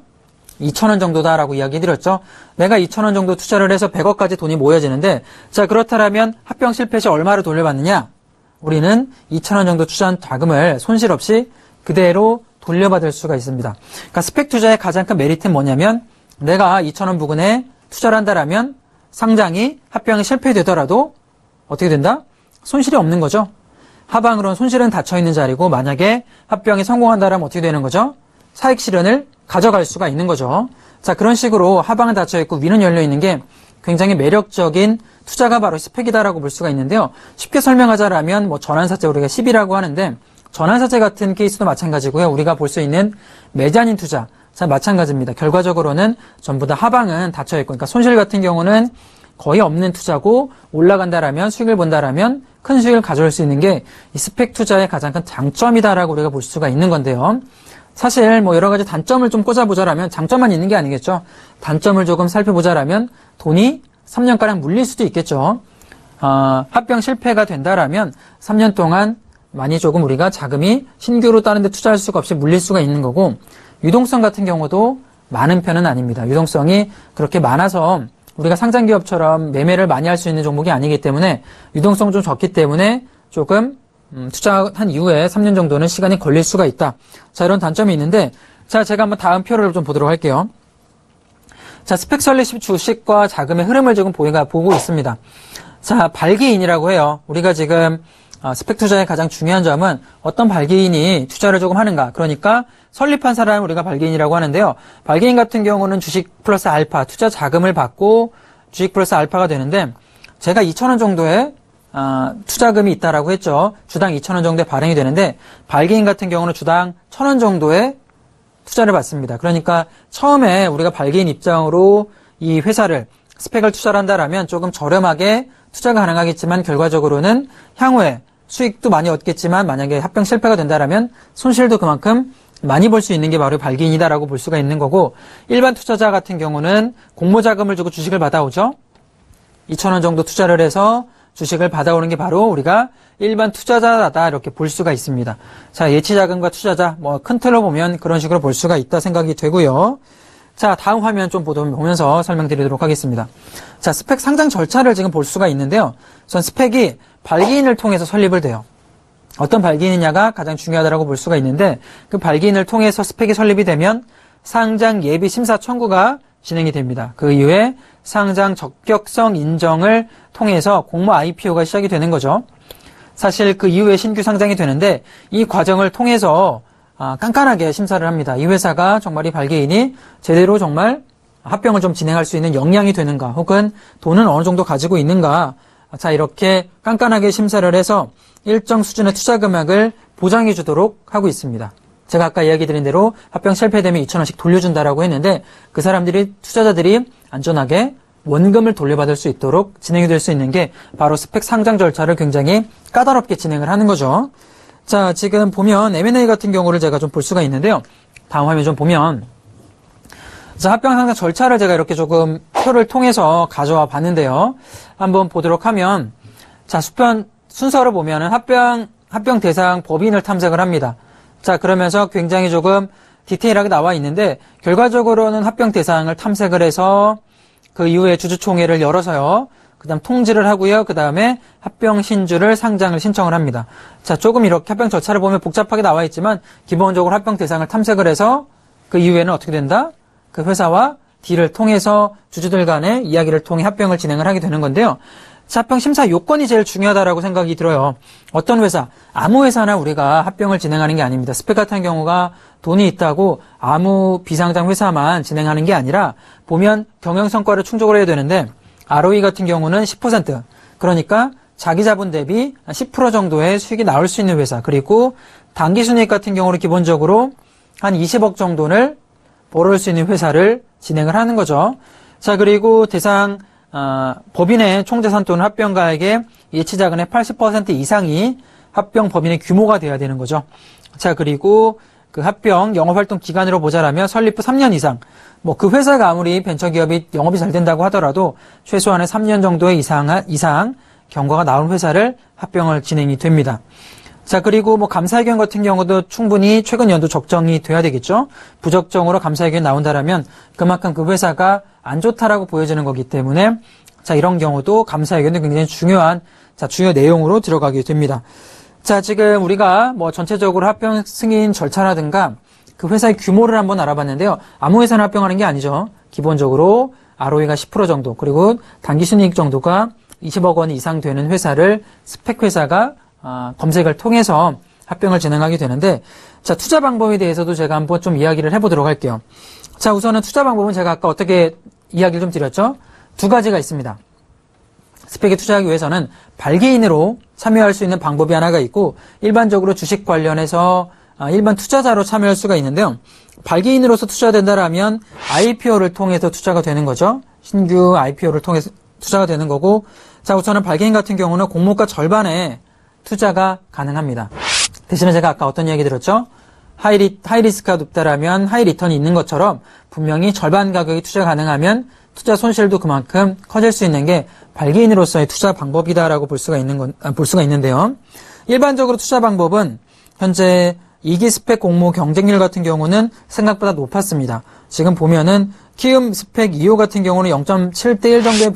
2,000원 정도다라고 이야기 드렸죠. 내가 2,000원 정도 투자를 해서 100억까지 돈이 모여지는데 자 그렇다면 합병 실패 시 얼마를 돌려받느냐? 우리는 2,000원 정도 투자한 자금을 손실 없이 그대로 돌려받을 수가 있습니다. 그러니까 스펙 투자의 가장 큰 메리트는 뭐냐면 내가 2,000원 부근에 투자를 한다라면 상장이 합병이 실패되더라도 어떻게 된다? 손실이 없는 거죠. 하방으로는 손실은 닫혀있는 자리고 만약에 합병이 성공한다라면 어떻게 되는 거죠? 사익 실현을 가져갈 수가 있는 거죠. 자, 그런 식으로 하방은 닫혀있고 위는 열려있는 게 굉장히 매력적인 투자가 바로 스펙이다라고 볼 수가 있는데요. 쉽게 설명하자라면 뭐 전환사채 우리가 10이라고 하는데 전환사채 같은 케이스도 마찬가지고요. 우리가 볼 수 있는 메자닌 투자 자 마찬가지입니다. 결과적으로는 전부 다 하방은 닫혀있고 그러니까 손실 같은 경우는 거의 없는 투자고 올라간다라면 수익을 본다라면 큰 수익을 가져올 수 있는 게 이 스펙 투자의 가장 큰 장점이다라고 우리가 볼 수가 있는 건데요. 사실 뭐 여러 가지 단점을 좀 꽂아보자라면 장점만 있는 게 아니겠죠. 단점을 조금 살펴보자라면 돈이 3년가량 물릴 수도 있겠죠. 합병 실패가 된다라면 3년 동안 많이 조금 우리가 자금이 신규로 다른 데 투자할 수가 없이 물릴 수가 있는 거고 유동성 같은 경우도 많은 편은 아닙니다. 유동성이 그렇게 많아서 우리가 상장기업처럼 매매를 많이 할 수 있는 종목이 아니기 때문에 유동성 좀 적기 때문에 조금 투자한 이후에 3년 정도는 시간이 걸릴 수가 있다. 자, 이런 단점이 있는데 자, 제가 한번 다음 표를 좀 보도록 할게요. 자, 스펙 설립 주식과 자금의 흐름을 지금 보고 있습니다. 자, 발기인이라고 해요. 우리가 지금 스펙 투자의 가장 중요한 점은 어떤 발기인이 투자를 조금 하는가. 그러니까 설립한 사람을 우리가 발기인이라고 하는데요. 발기인 같은 경우는 주식 플러스 알파, 투자 자금을 받고 주식 플러스 알파가 되는데 제가 2,000원 정도의 투자금이 있다라고 했죠. 주당 2,000원 정도에 발행이 되는데 발기인 같은 경우는 주당 1,000원 정도의 투자를 받습니다. 그러니까 처음에 우리가 발기인 입장으로 이 회사를 스펙을 투자를 한다라면 조금 저렴하게 투자가 가능하겠지만 결과적으로는 향후에 수익도 많이 얻겠지만 만약에 합병 실패가 된다라면 손실도 그만큼 많이 볼 수 있는 게 바로 발기인이다라고 볼 수가 있는 거고 일반 투자자 같은 경우는 공모자금을 주고 주식을 받아오죠. 2,000원 정도 투자를 해서 주식을 받아오는 게 바로 우리가 일반 투자자다 이렇게 볼 수가 있습니다. 자, 예치자금과 투자자 뭐 큰 틀로 보면 그런 식으로 볼 수가 있다 생각이 되고요. 자, 다음 화면 좀 보면서 설명드리도록 하겠습니다. 자, 스펙 상장 절차를 지금 볼 수가 있는데요. 우선 스펙이 발기인을 통해서 설립을 돼요. 어떤 발기인이냐가 가장 중요하다고 볼 수가 있는데 그 발기인을 통해서 스펙이 설립이 되면 상장 예비 심사 청구가 진행이 됩니다. 그 이후에 상장 적격성 인정을 통해서 공모 IPO가 시작이 되는 거죠. 사실 그 이후에 신규 상장이 되는데 이 과정을 통해서 깐깐하게 심사를 합니다. 이 회사가 정말 이 발기인이 제대로 정말 합병을 좀 진행할 수 있는 역량이 되는가 혹은 돈은 어느 정도 가지고 있는가 자 이렇게 깐깐하게 심사를 해서 일정 수준의 투자 금액을 보장해 주도록 하고 있습니다. 제가 아까 이야기 드린 대로 합병 실패되면 2,000원씩 돌려준다라고 했는데 그 사람들이 투자자들이 안전하게 원금을 돌려받을 수 있도록 진행이 될 수 있는 게 바로 스펙 상장 절차를 굉장히 까다롭게 진행을 하는 거죠. 자, 지금 보면 M&A 같은 경우를 제가 좀 볼 수가 있는데요. 다음 화면 좀 보면 자, 합병 상장 절차를 제가 이렇게 조금 표를 통해서 가져와 봤는데요. 한번 보도록 하면 자, 순서로 보면은 합병 대상 법인을 탐색을 합니다. 자, 그러면서 굉장히 조금 디테일하게 나와 있는데 결과적으로는 합병 대상을 탐색을 해서 그 이후에 주주총회를 열어서요. 그 다음 통지를 하고요. 그 다음에 합병 신주를 상장을 신청을 합니다. 자, 조금 이렇게 합병 절차를 보면 복잡하게 나와 있지만 기본적으로 합병 대상을 탐색을 해서 그 이후에는 어떻게 된다? 그 회사와 딜을 통해서 주주들 간의 이야기를 통해 합병을 진행을 하게 되는 건데요. 자, 합병 심사 요건이 제일 중요하다라고 생각이 들어요. 어떤 회사, 아무 회사나 우리가 합병을 진행하는 게 아닙니다. 스펙 같은 경우가 돈이 있다고 아무 비상장 회사만 진행하는 게 아니라 보면 경영 성과를 충족을 해야 되는데 ROE 같은 경우는 10% 그러니까 자기 자본 대비 10% 정도의 수익이 나올 수 있는 회사 그리고 당기순이익 같은 경우는 기본적으로 한 20억 정도를 어려울 수 있는 회사를 진행을 하는 거죠. 자, 그리고 대상 법인의 총재산 또는 합병가액의 예치자금의 80% 이상이 합병 법인의 규모가 돼야 되는 거죠. 자, 그리고 그 합병 영업활동 기간으로 보자라면 설립 후 3년 이상, 뭐 그 회사가 아무리 벤처기업이 영업이 잘 된다고 하더라도 최소한의 3년 정도의 이상 경과가 나온 회사를 합병을 진행이 됩니다. 자, 그리고 뭐 감사의견 같은 경우도 충분히 최근 연도 적정이 돼야 되겠죠. 부적정으로 감사의견이 나온다라면 그만큼 그 회사가 안 좋다라고 보여지는 거기 때문에 자, 이런 경우도 감사의견은 굉장히 중요한 주요 내용으로 들어가게 됩니다. 자, 지금 우리가 뭐 전체적으로 합병 승인 절차라든가 그 회사의 규모를 한번 알아봤는데요. 아무 회사나 합병하는 게 아니죠. 기본적으로 ROE가 10% 정도, 그리고 당기순이익 정도가 20억 원 이상 되는 회사를 스펙 회사가 검색을 통해서 합병을 진행하게 되는데, 자, 투자 방법에 대해서도 제가 한번 좀 이야기를 해보도록 할게요. 자, 우선은 투자 방법은 제가 아까 어떻게 이야기를 좀 드렸죠? 두 가지가 있습니다. 스펙에 투자하기 위해서는 발기인으로 참여할 수 있는 방법이 하나가 있고, 일반적으로 주식 관련해서 일반 투자자로 참여할 수가 있는데요. 발기인으로서 투자된다라면 IPO를 통해서 투자가 되는 거죠. 신규 IPO를 통해서 투자가 되는 거고, 자, 우선은 발기인 같은 경우는 공모가 절반에 투자가 가능합니다. 대신에 제가 아까 어떤 이야기 들었죠? 하이리스크가 높다라면 하이리턴이 있는 것처럼 분명히 절반 가격이 투자 가능하면 투자 손실도 그만큼 커질 수 있는 게 발기인으로서의 투자 방법이다라고 볼 수가 있는데요. 일반적으로 투자 방법은 현재 2기 스펙 공모 경쟁률 같은 경우는 생각보다 높았습니다. 지금 보면은 키움 스펙 2호 같은 경우는 0.7대 1 정도에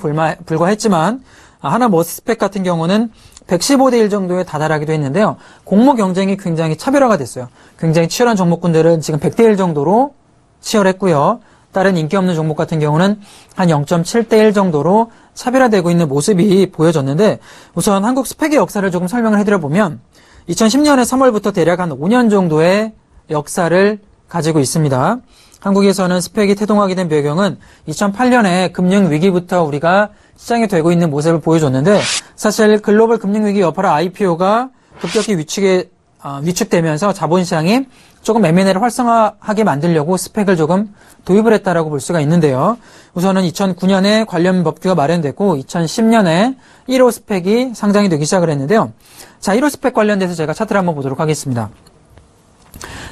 불과했지만 하나머스 스펙 같은 경우는 115대 1 정도에 다다르기도 했는데요. 공모 경쟁이 굉장히 차별화가 됐어요. 굉장히 치열한 종목군들은 지금 100대 1 정도로 치열했고요. 다른 인기 없는 종목 같은 경우는 한 0.7대 1 정도로 차별화되고 있는 모습이 보여졌는데, 우선 한국 스펙의 역사를 조금 설명을 해드려보면 2010년에 3월부터 대략 한 5년 정도의 역사를 가지고 있습니다. 한국에서는 스펙이 태동하게 된 배경은 2008년에 금융위기부터 우리가 시장에 되고 있는 모습을 보여줬는데, 사실 글로벌 금융위기 여파로 IPO가 급격히 위축되면서 자본시장이 조금 M&A를 활성화하게 만들려고 스펙을 조금 도입을 했다라고 볼 수가 있는데요. 우선은 2009년에 관련 법규가 마련됐고 2010년에 1호 스펙이 상장이 되기 시작을 했는데요. 자, 1호 스펙 관련돼서 제가 차트를 한번 보도록 하겠습니다.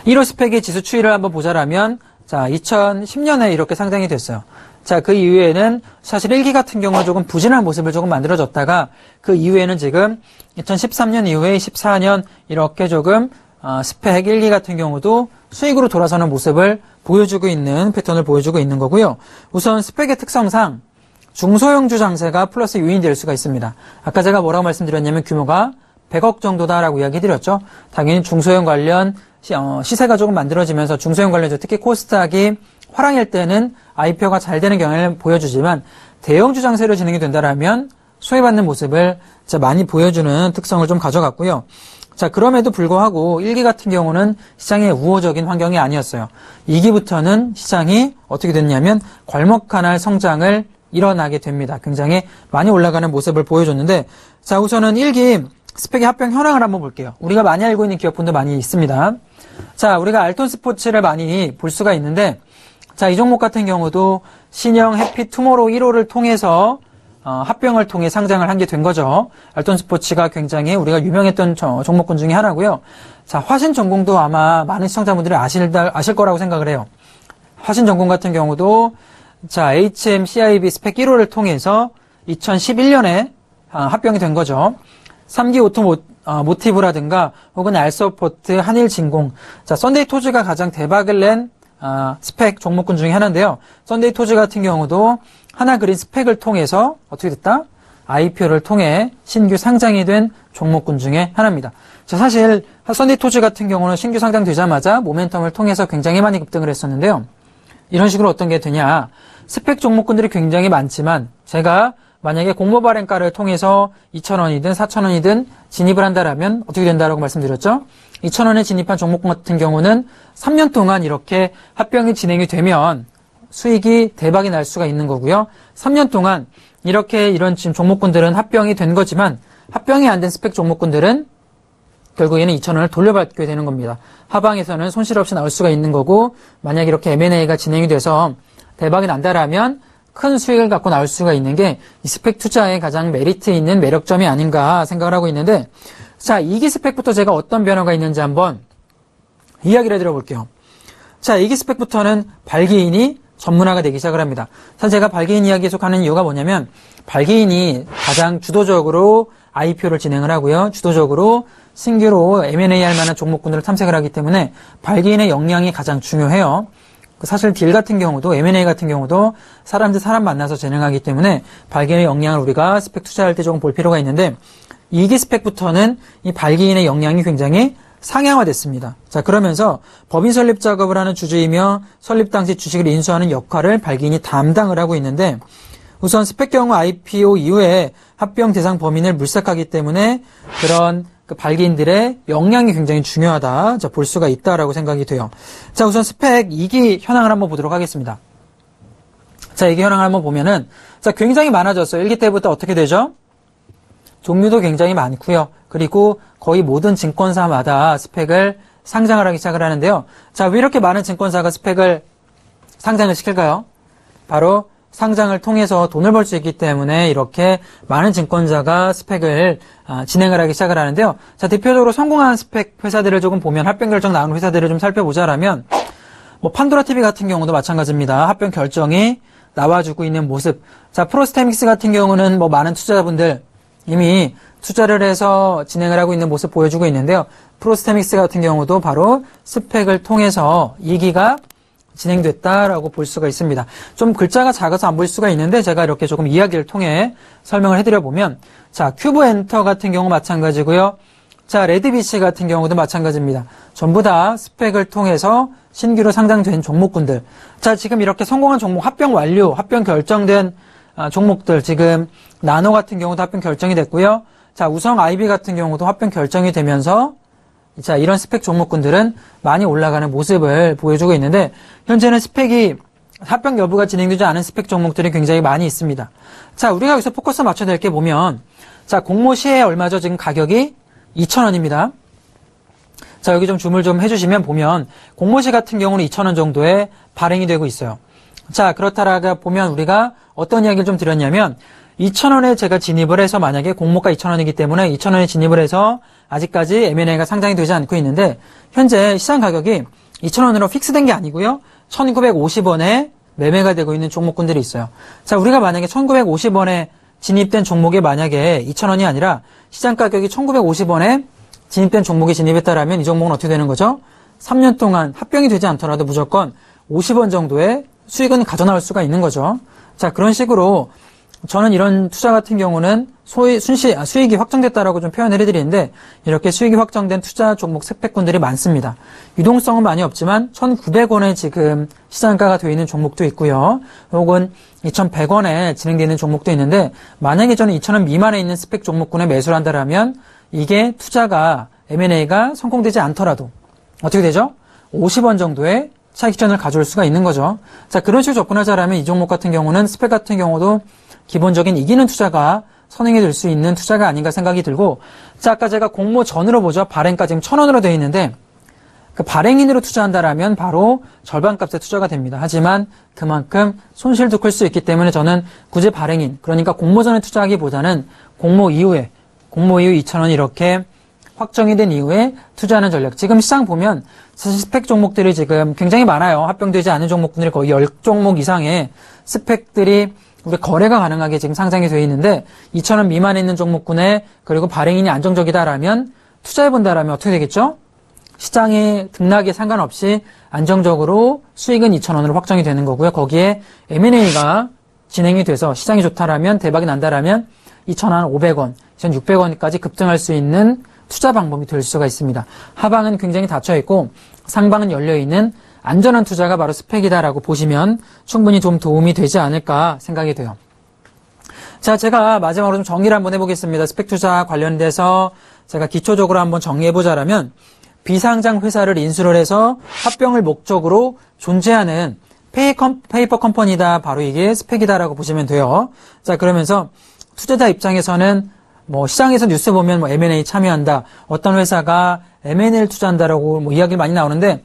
1호 스펙의 지수 추이를 한번 보자라면, 자, 2010년에 이렇게 상장이 됐어요. 자, 그 이후에는 사실 1기 같은 경우는 조금 부진한 모습을 조금 만들어졌다가 그 이후에는 지금 2013년 이후에 14년 이렇게 조금 스펙 1기 같은 경우도 수익으로 돌아서는 모습을 보여주고 있는 패턴을 보여주고 있는 거고요. 우선 스펙의 특성상 중소형주 장세가 플러스 요인이 될 수가 있습니다. 아까 제가 뭐라고 말씀드렸냐면 규모가 100억 정도다라고 이야기 드렸죠. 당연히 중소형 관련 시세가 조금 만들어지면서 중소형 관련주, 특히 코스닥이 화랑일 때는 IPO가 잘 되는 경향을 보여주지만 대형주 장세로 진행이 된다라면 소외받는 모습을 많이 보여주는 특성을 좀 가져갔고요. 자, 그럼에도 불구하고 1기 같은 경우는 시장의 우호적인 환경이 아니었어요. 2기부터는 시장이 어떻게 됐냐면 괄목하날 성장을 일어나게 됩니다. 굉장히 많이 올라가는 모습을 보여줬는데, 자, 우선은 1기 스펙의 합병 현황을 한번 볼게요. 우리가 많이 알고 있는 기업분도 많이 있습니다. 자, 우리가 알톤 스포츠를 많이 볼 수가 있는데, 자, 이 종목 같은 경우도 신형 해피 투모로우 1호를 통해서 합병을 통해 상장을 한 게 된 거죠. 알톤 스포츠가 굉장히 우리가 유명했던 종목군 중에 하나고요. 자, 화신전공도 아마 많은 시청자분들이 아실 거라고 생각을 해요. 화신전공 같은 경우도 자, HMCIB 스펙 1호를 통해서 2011년에 합병이 된 거죠. 3기 오토모티브라든가 혹은 알서포트, 한일진공, 자, 썬데이토즈가 가장 대박을 낸 스펙 종목군 중에 하나인데요. 썬데이토즈 같은 경우도 하나그린 스펙을 통해서 어떻게 됐다? IPO를 통해 신규 상장이 된 종목군 중에 하나입니다. 자, 사실 썬데이토즈 같은 경우는 신규 상장되자마자 모멘텀을 통해서 굉장히 많이 급등을 했었는데요. 이런 식으로 어떤 게 되냐? 스펙 종목군들이 굉장히 많지만 제가 만약에 공모 발행가를 통해서 2,000원이든 4,000원이든 진입을 한다라면 어떻게 된다라고 말씀드렸죠? 2,000원에 진입한 종목군 같은 경우는 3년 동안 이렇게 합병이 진행이 되면 수익이 대박이 날 수가 있는 거고요. 3년 동안 이런 지금 종목군들은 합병이 된 거지만 합병이 안 된 스펙 종목군들은 결국에는 2,000원을 돌려받게 되는 겁니다. 하방에서는 손실 없이 나올 수가 있는 거고, 만약 이렇게 M&A가 진행이 돼서 대박이 난다라면 큰 수익을 갖고 나올 수가 있는 게 이 스펙 투자의 가장 메리트 있는 매력점이 아닌가 생각을 하고 있는데, 자, 2기 스펙부터 제가 어떤 변화가 있는지 한번 이야기를 해드려 볼게요. 자, 2기 스펙부터는 발기인이 전문화가 되기 시작을 합니다. 사실 제가 발기인 이야기 계속 하는 이유가 뭐냐면, 발기인이 가장 주도적으로 IPO를 진행을 하고요. 주도적으로 신규로 M&A 할 만한 종목군들을 탐색을 하기 때문에 발기인의 역량이 가장 중요해요. 사실 딜 같은 경우도 M&A 같은 경우도 사람 만나서 진행하기 때문에 발기인의 역량을 우리가 스펙 투자할 때 조금 볼 필요가 있는데, 2기 스펙부터는 이 발기인의 역량이 굉장히 상향화됐습니다. 자, 그러면서 법인 설립 작업을 하는 주주이며 설립 당시 주식을 인수하는 역할을 발기인이 담당을 하고 있는데, 우선 스펙 경우 IPO 이후에 합병 대상 범인을 물색하기 때문에 그런 발기인들의 역량이 굉장히 중요하다, 자, 볼 수가 있다라고 생각이 돼요. 자, 우선 스펙 2기 현황을 한번 보도록 하겠습니다. 자, 2기 현황을 한번 보면은, 자, 굉장히 많아졌어요. 1기 때부터 어떻게 되죠? 종류도 굉장히 많고요. 그리고 거의 모든 증권사마다 스펙을 상장을 하기 시작을 하는데요. 자, 왜 이렇게 많은 증권사가 스펙을 상장을 시킬까요? 바로 상장을 통해서 돈을 벌 수 있기 때문에 이렇게 많은 증권사가 스펙을 진행을 하기 시작을 하는데요. 자, 대표적으로 성공한 스펙 회사들을 조금 보면, 합병 결정 나온 회사들을 좀 살펴보자라면, 뭐 판도라TV 같은 경우도 마찬가지입니다. 합병 결정이 나와주고 있는 모습. 자, 프로스테믹스 같은 경우는 뭐 많은 투자자분들 이미 투자를 해서 진행을 하고 있는 모습 보여주고 있는데요. 프로스테믹스 같은 경우도 바로 스펙을 통해서 2기가 진행됐다라고 볼 수가 있습니다. 좀 글자가 작아서 안 보일 수가 있는데, 제가 이렇게 조금 이야기를 통해 설명을 해드려 보면, 자, 큐브엔터 같은 경우 마찬가지고요. 자, 레드비시 같은 경우도 마찬가지입니다. 전부 다 스펙을 통해서 신규로 상장된 종목군들. 자, 지금 이렇게 성공한 종목, 합병 완료, 합병 결정된 종목들, 지금 나노 같은 경우도 합병 결정이 됐고요. 자, 우성 IB 같은 경우도 합병 결정이 되면서, 자, 이런 스펙 종목군들은 많이 올라가는 모습을 보여주고 있는데, 현재는 스펙이 합병 여부가 진행되지 않은 스펙 종목들이 굉장히 많이 있습니다. 자, 우리가 여기서 포커스 맞춰야 될 게 보면, 자, 공모 시에 얼마죠? 지금 가격이 2,000원입니다. 자, 여기 좀 줌을 좀 해주시면 보면, 공모 시 같은 경우는 2,000원 정도에 발행이 되고 있어요. 자, 그렇다라가 보면 우리가 어떤 이야기를 좀 드렸냐면, 2,000원에 제가 진입을 해서, 만약에 공모가 2,000원이기 때문에 2,000원에 진입을 해서 아직까지 M&A가 상장이 되지 않고 있는데, 현재 시장 가격이 2,000원으로 픽스된 게 아니고요. 1,950원에 매매가 되고 있는 종목군들이 있어요. 자, 우리가 만약에 1,950원에 진입된 종목이 만약에 2,000원이 아니라 시장 가격이 1,950원에 진입된 종목이 진입했다라면 이 종목은 어떻게 되는 거죠? 3년 동안 합병이 되지 않더라도 무조건 50원 정도의 수익은 가져나올 수가 있는 거죠. 자, 그런 식으로 저는 이런 투자 같은 경우는 수익이 확정됐다라고 좀 표현을 해드리는데, 이렇게 수익이 확정된 투자 종목 스펙군들이 많습니다. 유동성은 많이 없지만 1,900원에 지금 시장가가 되어 있는 종목도 있고요. 혹은 2,100원에 진행되는 종목도 있는데, 만약에 저는 2,000원 미만에 있는 스펙 종목군에 매수를 한다라면 이게 투자가 M&A가 성공되지 않더라도 어떻게 되죠? 50원 정도의 차익전을 가져올 수가 있는 거죠. 자, 그런 식으로 접근하자라면 이 종목 같은 경우는, 스펙 같은 경우도 기본적인 이기는 투자가 선행이 될 수 있는 투자가 아닌가 생각이 들고, 자, 아까 제가 공모 전으로 보죠. 발행가 지금 1,000원으로 되어 있는데, 그 발행인으로 투자한다라면 바로 절반값의 투자가 됩니다. 하지만 그만큼 손실도 클 수 있기 때문에 저는 굳이 발행인, 그러니까 공모 전에 투자하기보다는 공모 이후 2,000원 이렇게 확정이 된 이후에 투자하는 전략. 지금 시장 보면 사실 스펙 종목들이 지금 굉장히 많아요. 합병되지 않은 종목들이 거의 10종목 이상의 스펙들이 우리 거래가 가능하게 지금 상장이 되어 있는데, 2,000원 미만에 있는 종목군에 그리고 발행인이 안정적이다라면, 투자해본다라면 어떻게 되겠죠? 시장의 등락에 상관없이 안정적으로 수익은 2,000원으로 확정이 되는 거고요. 거기에 M&A가 진행이 돼서 시장이 좋다라면, 대박이 난다라면 2,500원, 2,600원까지 급등할 수 있는 투자 방법이 될 수가 있습니다. 하방은 굉장히 닫혀있고 상방은 열려있는 안전한 투자가 바로 스펙이다라고 보시면 충분히 좀 도움이 되지 않을까 생각이 돼요. 자, 제가 마지막으로 좀 정리를 한번 해보겠습니다. 스펙 투자 관련돼서 제가 기초적으로 한번 정리해보자라면, 비상장 회사를 인수를 해서 합병을 목적으로 존재하는 페이퍼 컴퍼니다. 바로 이게 스펙이다라고 보시면 돼요. 자, 그러면서 투자자 입장에서는 뭐 시장에서 뉴스 보면 뭐 M&A 참여한다, 어떤 회사가 M&A를 투자한다라고 뭐 이야기 많이 나오는데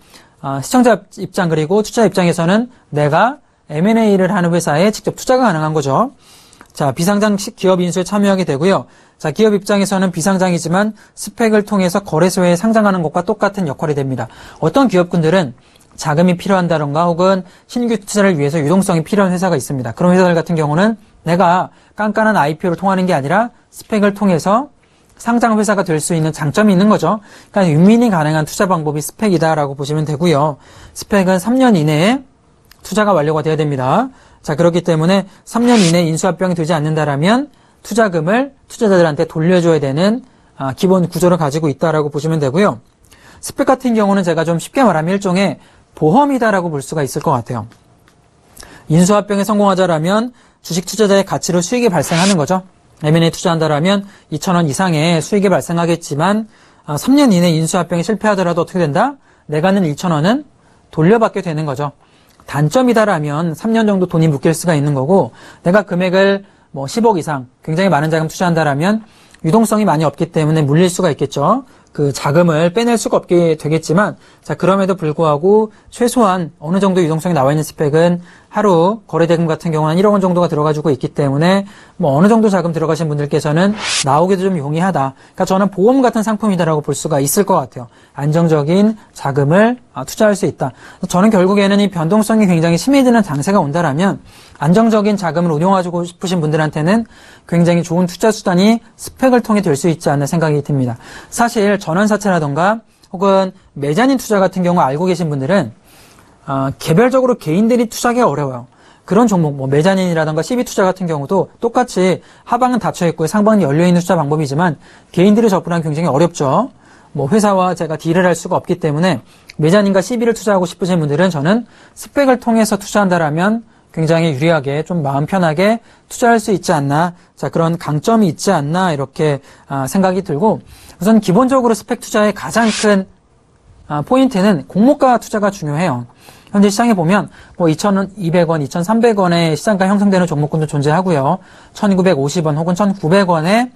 시청자 입장 그리고 투자 입장에서는 내가 M&A를 하는 회사에 직접 투자가 가능한 거죠. 자, 비상장 기업 인수에 참여하게 되고요. 자, 기업 입장에서는 비상장이지만 스펙을 통해서 거래소에 상장하는 것과 똑같은 역할이 됩니다. 어떤 기업군들은 자금이 필요한다던가 혹은 신규 투자를 위해서 유동성이 필요한 회사가 있습니다. 그런 회사들 같은 경우는 내가 깐깐한 IPO를 통하는 게 아니라 스펙을 통해서 상장 회사가 될 수 있는 장점이 있는 거죠. 그러니까 윈윈이 가능한 투자 방법이 스펙이다라고 보시면 되고요. 스펙은 3년 이내에 투자가 완료가 돼야 됩니다. 자, 그렇기 때문에 3년 이내에 인수합병이 되지 않는다라면 투자금을 투자자들한테 돌려줘야 되는 기본 구조를 가지고 있다라고 보시면 되고요. 스펙 같은 경우는 제가 좀 쉽게 말하면 일종의 보험이다라고 볼 수가 있을 것 같아요. 인수합병에 성공하자라면 주식 투자자의 가치로 수익이 발생하는 거죠. M&A 투자한다라면 2,000원 이상의 수익이 발생하겠지만 3년 이내 인수합병이 실패하더라도 어떻게 된다? 내가 낸 1,000원은 돌려받게 되는 거죠. 단점이다라면 3년 정도 돈이 묶일 수가 있는 거고 내가 금액을 뭐 10억 이상 굉장히 많은 자금 투자한다라면 유동성이 많이 없기 때문에 물릴 수가 있겠죠. 그 자금을 빼낼 수가 없게 되겠지만 자, 그럼에도 불구하고 최소한 어느 정도 유동성이 나와 있는 스펙은 하루 거래대금 같은 경우는 1억 원 정도가 들어가지고 있기 때문에 뭐 어느 정도 자금 들어가신 분들께서는 나오기도 좀 용이하다. 그러니까 저는 보험 같은 상품이다라고 볼 수가 있을 것 같아요. 안정적인 자금을 투자할 수 있다. 저는 결국에는 이 변동성이 굉장히 심해지는 장세가 온다라면 안정적인 자금을 운용하고 싶으신 분들한테는 굉장히 좋은 투자 수단이 스펙을 통해 될 수 있지 않나 생각이 듭니다. 사실 전환사채라던가 혹은 메자닌 투자 같은 경우 알고 계신 분들은 개별적으로 개인들이 투자하기가 어려워요. 그런 종목, 뭐 메자닌이라던가 CB 투자 같은 경우도 똑같이 하방은 닫혀 있고 상방은 열려 있는 투자 방법이지만 개인들이 접근하기 굉장히 어렵죠. 뭐 회사와 제가 딜을 할 수가 없기 때문에 메자닌과 CB를 투자하고 싶으신 분들은 저는 스펙을 통해서 투자한다라면 굉장히 유리하게 좀 마음 편하게 투자할 수 있지 않나, 자, 그런 강점이 있지 않나 이렇게 생각이 들고, 우선 기본적으로 스펙 투자의 가장 큰 포인트는 공모가 투자가 중요해요. 현재 시장에 보면 뭐 2,200원, 2,300원의 시장가 형성되는 종목군도 존재하고요. 1,950원 혹은 1,900원의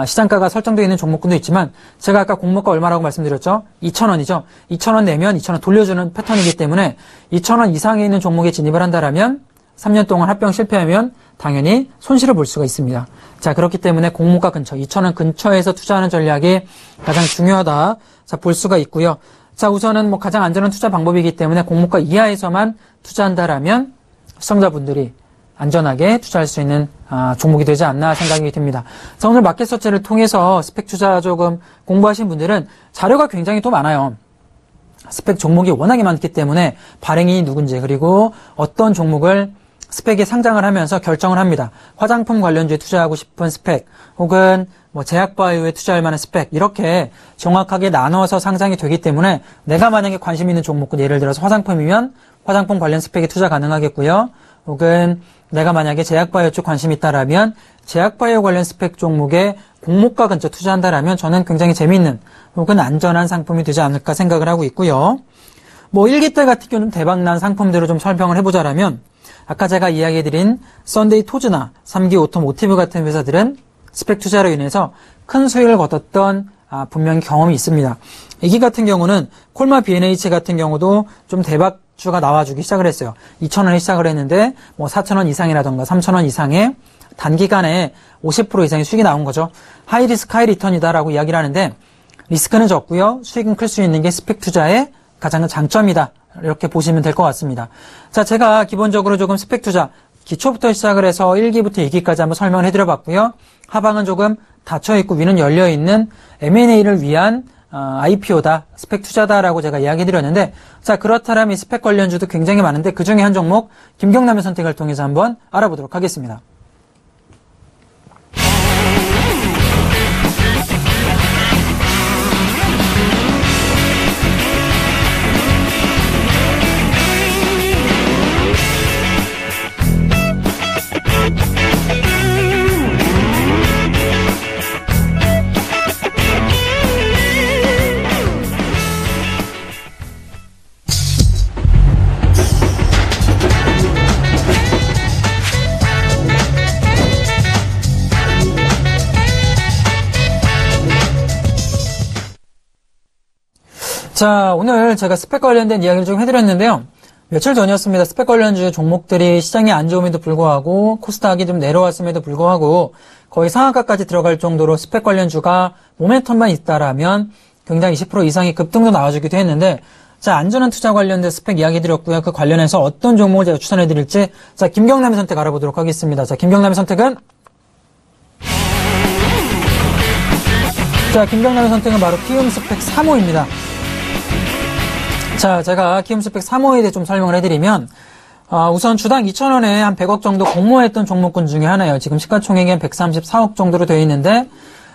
시장가가 설정되어 있는 종목군도 있지만 제가 아까 공모가 얼마라고 말씀드렸죠? 2,000원이죠. 2,000원 내면 2,000원 돌려주는 패턴이기 때문에 2,000원 이상에 있는 종목에 진입을 한다라면 3년 동안 합병 실패하면 당연히 손실을 볼 수가 있습니다. 자, 그렇기 때문에 공모가 근처, 2,000원 근처에서 투자하는 전략이 가장 중요하다. 자, 볼 수가 있고요. 자, 우선은 뭐 가장 안전한 투자 방법이기 때문에 공모가 이하에서만 투자한다라면 시청자분들이 안전하게 투자할 수 있는 종목이 되지 않나 생각이 듭니다. 자, 오늘 마켓 서치를 통해서 스펙 투자 조금 공부하신 분들은 자료가 굉장히 또 많아요. 스펙 종목이 워낙에 많기 때문에 발행인이 누군지 그리고 어떤 종목을 스펙에 상장을 하면서 결정을 합니다. 화장품 관련주에 투자하고 싶은 스펙 혹은 뭐 제약바이오에 투자할 만한 스펙 이렇게 정확하게 나눠서 상장이 되기 때문에 내가 만약에 관심 있는 종목군 예를 들어서 화장품이면 화장품 관련 스펙에 투자 가능하겠고요. 혹은 내가 만약에 제약바이오 쪽 관심이 있다라면 제약바이오 관련 스펙 종목에 공모가 근처 투자한다라면 저는 굉장히 재미있는 혹은 안전한 상품이 되지 않을까 생각을 하고 있고요. 뭐 1기 때 같은 경우는 대박난 상품들을 좀 설명을 해보자라면 아까 제가 이야기해드린 썬데이 토즈나 3기 오토모티브 같은 회사들은 스펙 투자로 인해서 큰 수익을 거뒀던 분명히 경험이 있습니다. 2기 같은 경우는 콜마 B&H 같은 경우도 좀 대박주가 나와주기 시작을 했어요. 2,000원에 시작을 했는데 뭐 4,000원 이상이라던가 3,000원 이상의 단기간에 50% 이상의 수익이 나온 거죠. 하이 리스크 하이 리턴이다라고 이야기를 하는데 리스크는 적고요. 수익은 클 수 있는 게 스펙 투자의 가장 큰 장점이다. 이렇게 보시면 될 것 같습니다. 자, 제가 기본적으로 조금 스펙 투자 기초부터 시작을 해서 1기부터 2기까지 한번 설명을 해드려 봤고요. 하방은 조금 닫혀있고 위는 열려있는 M&A를 위한 IPO다, 스펙 투자다라고 제가 이야기 드렸는데, 자, 그렇다면 이 스펙 관련주도 굉장히 많은데 그 중에 한 종목 김경남의 선택을 통해서 한번 알아보도록 하겠습니다. 자, 오늘 제가 스펙 관련된 이야기를 좀 해드렸는데요. 며칠 전이었습니다. 스펙 관련주 종목들이 시장이 안 좋음에도 불구하고 코스닥이 좀 내려왔음에도 불구하고 거의 상한가까지 들어갈 정도로 스펙 관련주가 모멘텀만 있다라면 굉장히 20% 이상의 급등도 나와주기도 했는데, 자, 안전한 투자 관련된 스펙 이야기 드렸고요. 그 관련해서 어떤 종목을 제가 추천해드릴지, 자, 김경남의 선택 알아보도록 하겠습니다. 자, 김경남의 선택은? 자, 김경남의 선택은 바로 키움 스펙 3호입니다. 자, 제가 키움 스펙 3호에 대해 좀 설명을 해드리면, 우선 주당 2,000원에 한 100억 정도 공모했던 종목군 중에 하나예요. 지금 시가총액이 한 134억 정도로 되어 있는데,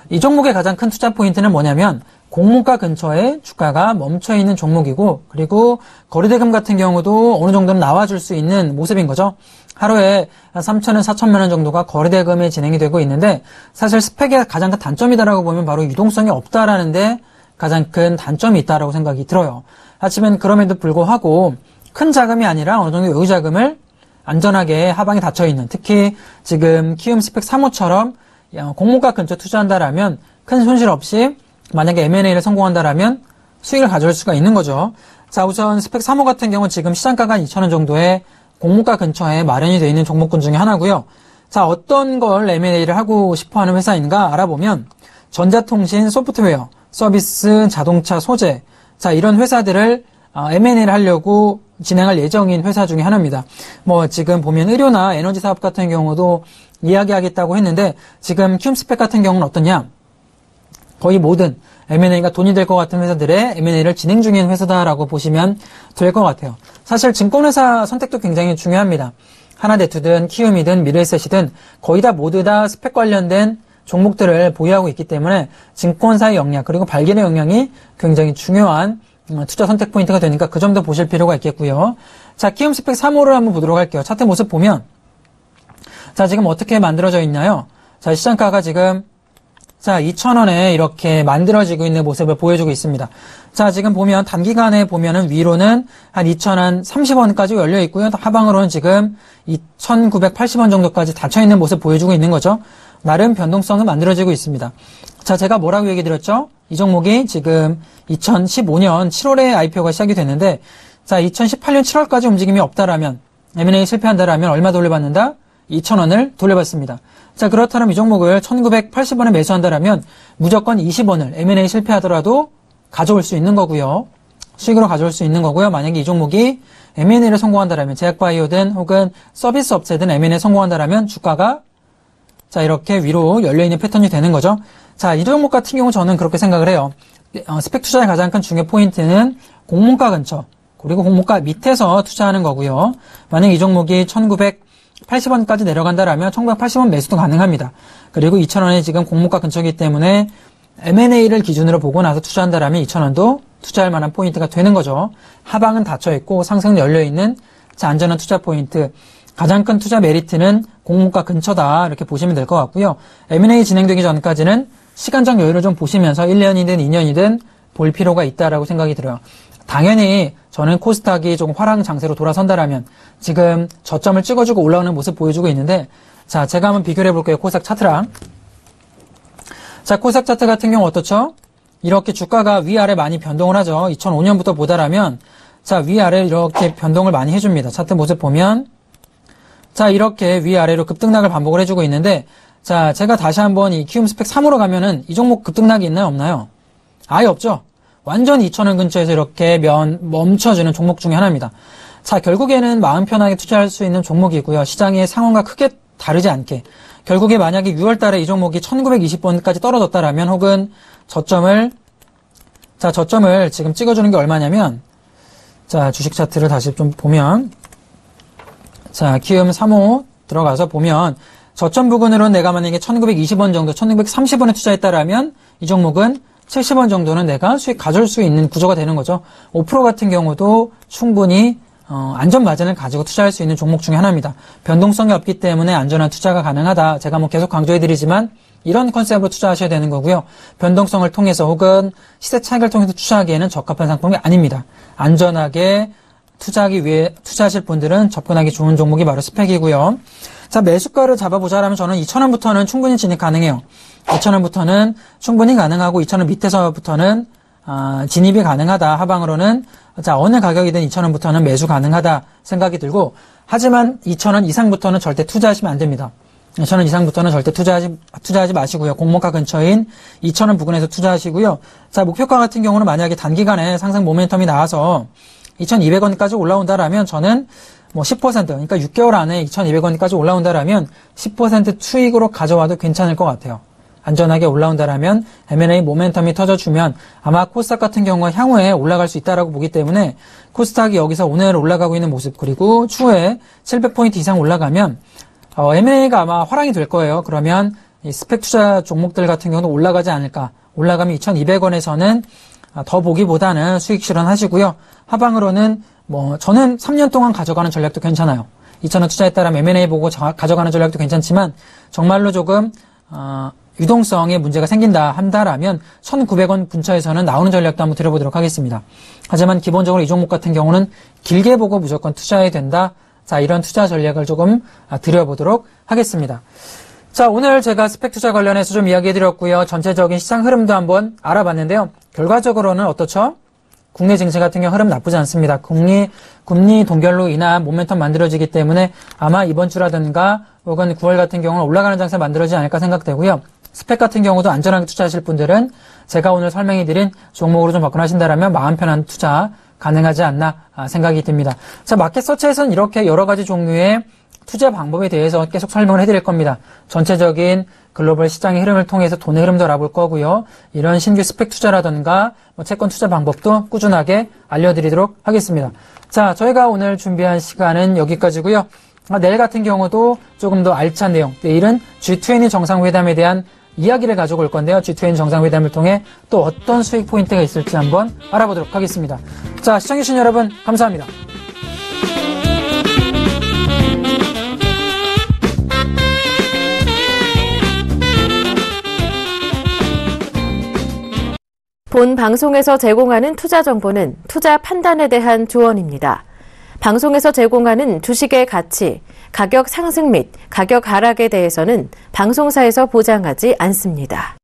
이 종목의 가장 큰 투자 포인트는 뭐냐면, 공모가 근처에 주가가 멈춰있는 종목이고, 그리고 거래대금 같은 경우도 어느 정도는 나와줄 수 있는 모습인 거죠. 하루에 한 3,000원, 4,000만 원 정도가 거래대금에 진행이 되고 있는데, 사실 스펙의 가장 큰 단점이다라고 보면 바로 유동성이 없다라는데 가장 큰 단점이 있다라고 생각이 들어요. 하지만 그럼에도 불구하고 큰 자금이 아니라 어느 정도 여유자금을 안전하게 하방에 닫혀있는, 특히 지금 키움 스펙 3호처럼 공모가 근처 투자한다라면 큰 손실 없이 만약에 M&A를 성공한다라면 수익을 가져올 수가 있는 거죠. 자, 우선 스펙 3호 같은 경우는 지금 시장가가 2,000원 정도의 공모가 근처에 마련이 되어 있는 종목군 중에 하나고요. 자, 어떤 걸 M&A를 하고 싶어하는 회사인가 알아보면 전자통신, 소프트웨어, 서비스, 자동차, 소재, 자, 이런 회사들을 M&A를 하려고 진행할 예정인 회사 중에 하나입니다. 뭐 지금 보면 의료나 에너지 사업 같은 경우도 이야기하겠다고 했는데, 지금 키움 스펙 같은 경우는 어떠냐? 거의 모든 M&A가 돈이 될 것 같은 회사들의 M&A를 진행 중인 회사다라고 보시면 될 것 같아요. 사실 증권회사 선택도 굉장히 중요합니다. 하나대투든 키움이든 미래에셋이든 거의 다 모두 다 스펙 관련된 종목들을 보유하고 있기 때문에 증권사의 역량, 그리고 발견의 역량이 굉장히 중요한 투자 선택 포인트가 되니까 그 점도 보실 필요가 있겠고요. 자, 키움 스펙 3호를 한번 보도록 할게요. 차트 모습 보면, 자, 지금 어떻게 만들어져 있나요? 자, 시장가가 지금, 자, 2,000원에 이렇게 만들어지고 있는 모습을 보여주고 있습니다. 자, 지금 보면 단기간에 보면은 위로는 한 2,030원까지 열려 있고요. 하방으로는 지금 2,980원 정도까지 닫혀 있는 모습 보여주고 있는 거죠. 나름 변동성은 만들어지고 있습니다. 자, 제가 뭐라고 얘기 드렸죠? 이 종목이 지금 2015년 7월에 IPO가 시작이 됐는데, 자, 2018년 7월까지 움직임이 없다라면, M&A 실패한다라면 얼마 돌려받는다? 2,000원을 돌려받습니다. 자, 그렇다면 이 종목을 1,980원에 매수한다라면 무조건 20원을 M&A 실패하더라도 가져올 수 있는 거고요. 수익으로 가져올 수 있는 거고요. 만약에 이 종목이 M&A를 성공한다라면, 제약바이오든 혹은 서비스 업체든 M&A 성공한다라면 주가가, 자, 이렇게 위로 열려있는 패턴이 되는 거죠. 자, 이 종목 같은 경우 저는 그렇게 생각을 해요. 스펙 투자의 가장 큰 중요 포인트는 공모가 근처, 그리고 공모가 밑에서 투자하는 거고요. 만약 이 종목이 1,980원까지 내려간다라면 1,980원 매수도 가능합니다. 그리고 2,000원에 지금 공모가 근처이기 때문에 M&A를 기준으로 보고 나서 투자한다라면 2,000원도 투자할 만한 포인트가 되는 거죠. 하방은 닫혀있고 상승은 열려있는, 자, 안전한 투자 포인트. 가장 큰 투자 메리트는 공모가 근처다, 이렇게 보시면 될 것 같고요. M&A 진행되기 전까지는 시간적 여유를 좀 보시면서 1년이든 2년이든 볼 필요가 있다라고 생각이 들어요. 당연히 저는 코스닥이 조금 화랑 장세로 돌아선다라면 지금 저점을 찍어주고 올라오는 모습 보여주고 있는데, 자, 제가 한번 비교를 해볼게요. 코스닥 차트랑. 자, 코스닥 차트 같은 경우 어떻죠? 이렇게 주가가 위아래 많이 변동을 하죠. 2005년부터 보다라면, 자, 위아래 이렇게 변동을 많이 해줍니다. 차트 모습 보면, 자, 이렇게 위아래로 급등락을 반복을 해주고 있는데, 자, 제가 다시 한번 이 키움 스펙 3호로 가면은 이 종목 급등락이 있나요? 없나요? 아예 없죠? 완전 2,000원 근처에서 이렇게 멈춰주는 종목 중에 하나입니다. 자, 결국에는 마음 편하게 투자할 수 있는 종목이고요. 시장의 상황과 크게 다르지 않게. 결국에 만약에 6월 달에 이 종목이 1,920원까지 떨어졌다라면, 혹은 저점을 지금 찍어주는 게 얼마냐면, 자, 주식 차트를 다시 좀 보면, 자, 키움 3호 들어가서 보면, 저점 부근으로 내가 만약에 1,920원 정도, 1,930원에 투자했다라면 이 종목은 70원 정도는 내가 수익 가져올 수 있는 구조가 되는 거죠. 5% 같은 경우도 충분히 안전 마진을 가지고 투자할 수 있는 종목 중에 하나입니다. 변동성이 없기 때문에 안전한 투자가 가능하다. 제가 뭐 계속 강조해드리지만 이런 컨셉으로 투자하셔야 되는 거고요. 변동성을 통해서 혹은 시세 차익을 통해서 투자하기에는 적합한 상품이 아닙니다. 안전하게 투자하기 위해 투자하실 분들은 접근하기 좋은 종목이 바로 스펙이고요. 자, 매수가를 잡아보자라면 저는 2,000원부터는 충분히 진입 가능해요. 2,000원부터는 충분히 가능하고 2,000원 밑에서부터는 진입이 가능하다. 하방으로는 자, 어느 가격이든 2,000원부터는 매수 가능하다 생각이 들고, 하지만 2,000원 이상부터는 절대 투자하시면 안 됩니다. 2,000원 이상부터는 절대 투자하지 마시고요. 공모가 근처인 2,000원 부근에서 투자하시고요. 자, 목표가 같은 경우는 만약에 단기간에 상승 모멘텀이 나와서 2,200원까지 올라온다라면 저는 뭐 10%, 그러니까 6개월 안에 2,200원까지 올라온다라면 10% 수익으로 가져와도 괜찮을 것 같아요. 안전하게 올라온다라면 M&A 모멘텀이 터져주면 아마 코스닥 같은 경우가 향후에 올라갈 수 있다라고 보기 때문에 코스닥이 여기서 오늘 올라가고 있는 모습, 그리고 추후에 700포인트 이상 올라가면 M&A가 아마 화랑이 될 거예요. 그러면 이 스펙 투자 종목들 같은 경우는 올라가지 않을까. 올라가면 2,200원에서는 더 보기보다는 수익 실현하시고요. 하방으로는 뭐 저는 3년 동안 가져가는 전략도 괜찮아요. 2,000원 투자했다라면 M&A 보고 가져가는 전략도 괜찮지만 정말로 조금 유동성에 문제가 생긴다 한다라면 1,900원 근처에서는 나오는 전략도 한번 들어보도록 하겠습니다. 하지만 기본적으로 이 종목 같은 경우는 길게 보고 무조건 투자해야 된다. 자, 이런 투자 전략을 조금 드려보도록 하겠습니다. 자, 오늘 제가 스펙 투자 관련해서 좀 이야기해드렸고요. 전체적인 시장 흐름도 한번 알아봤는데요. 결과적으로는 어떻죠? 국내 증시 같은 경우 흐름 나쁘지 않습니다. 금리 동결로 인한 모멘텀 만들어지기 때문에 아마 이번 주라든가 혹은 9월 같은 경우는 올라가는 장세 만들어지지 않을까 생각되고요. 스펙 같은 경우도 안전하게 투자하실 분들은 제가 오늘 설명해드린 종목으로 좀 접근하신다면 마음 편한 투자 가능하지 않나 생각이 듭니다. 자, 마켓 서치에서는 이렇게 여러 가지 종류의 투자 방법에 대해서 계속 설명을 해드릴 겁니다. 전체적인 글로벌 시장의 흐름을 통해서 돈의 흐름도 알아볼 거고요. 이런 신규 스펙 투자라든가 채권 투자 방법도 꾸준하게 알려드리도록 하겠습니다. 자, 저희가 오늘 준비한 시간은 여기까지고요. 내일 같은 경우도 조금 더 알찬 내용, 내일은 G20 정상회담에 대한 이야기를 가지고 올 건데요. G20 정상회담을 통해 또 어떤 수익 포인트가 있을지 한번 알아보도록 하겠습니다. 자, 시청해주신 여러분 감사합니다. 본 방송에서 제공하는 투자 정보는 투자 판단에 대한 조언입니다. 방송에서 제공하는 주식의 가치, 가격 상승 및 가격 하락에 대해서는 방송사에서 보장하지 않습니다.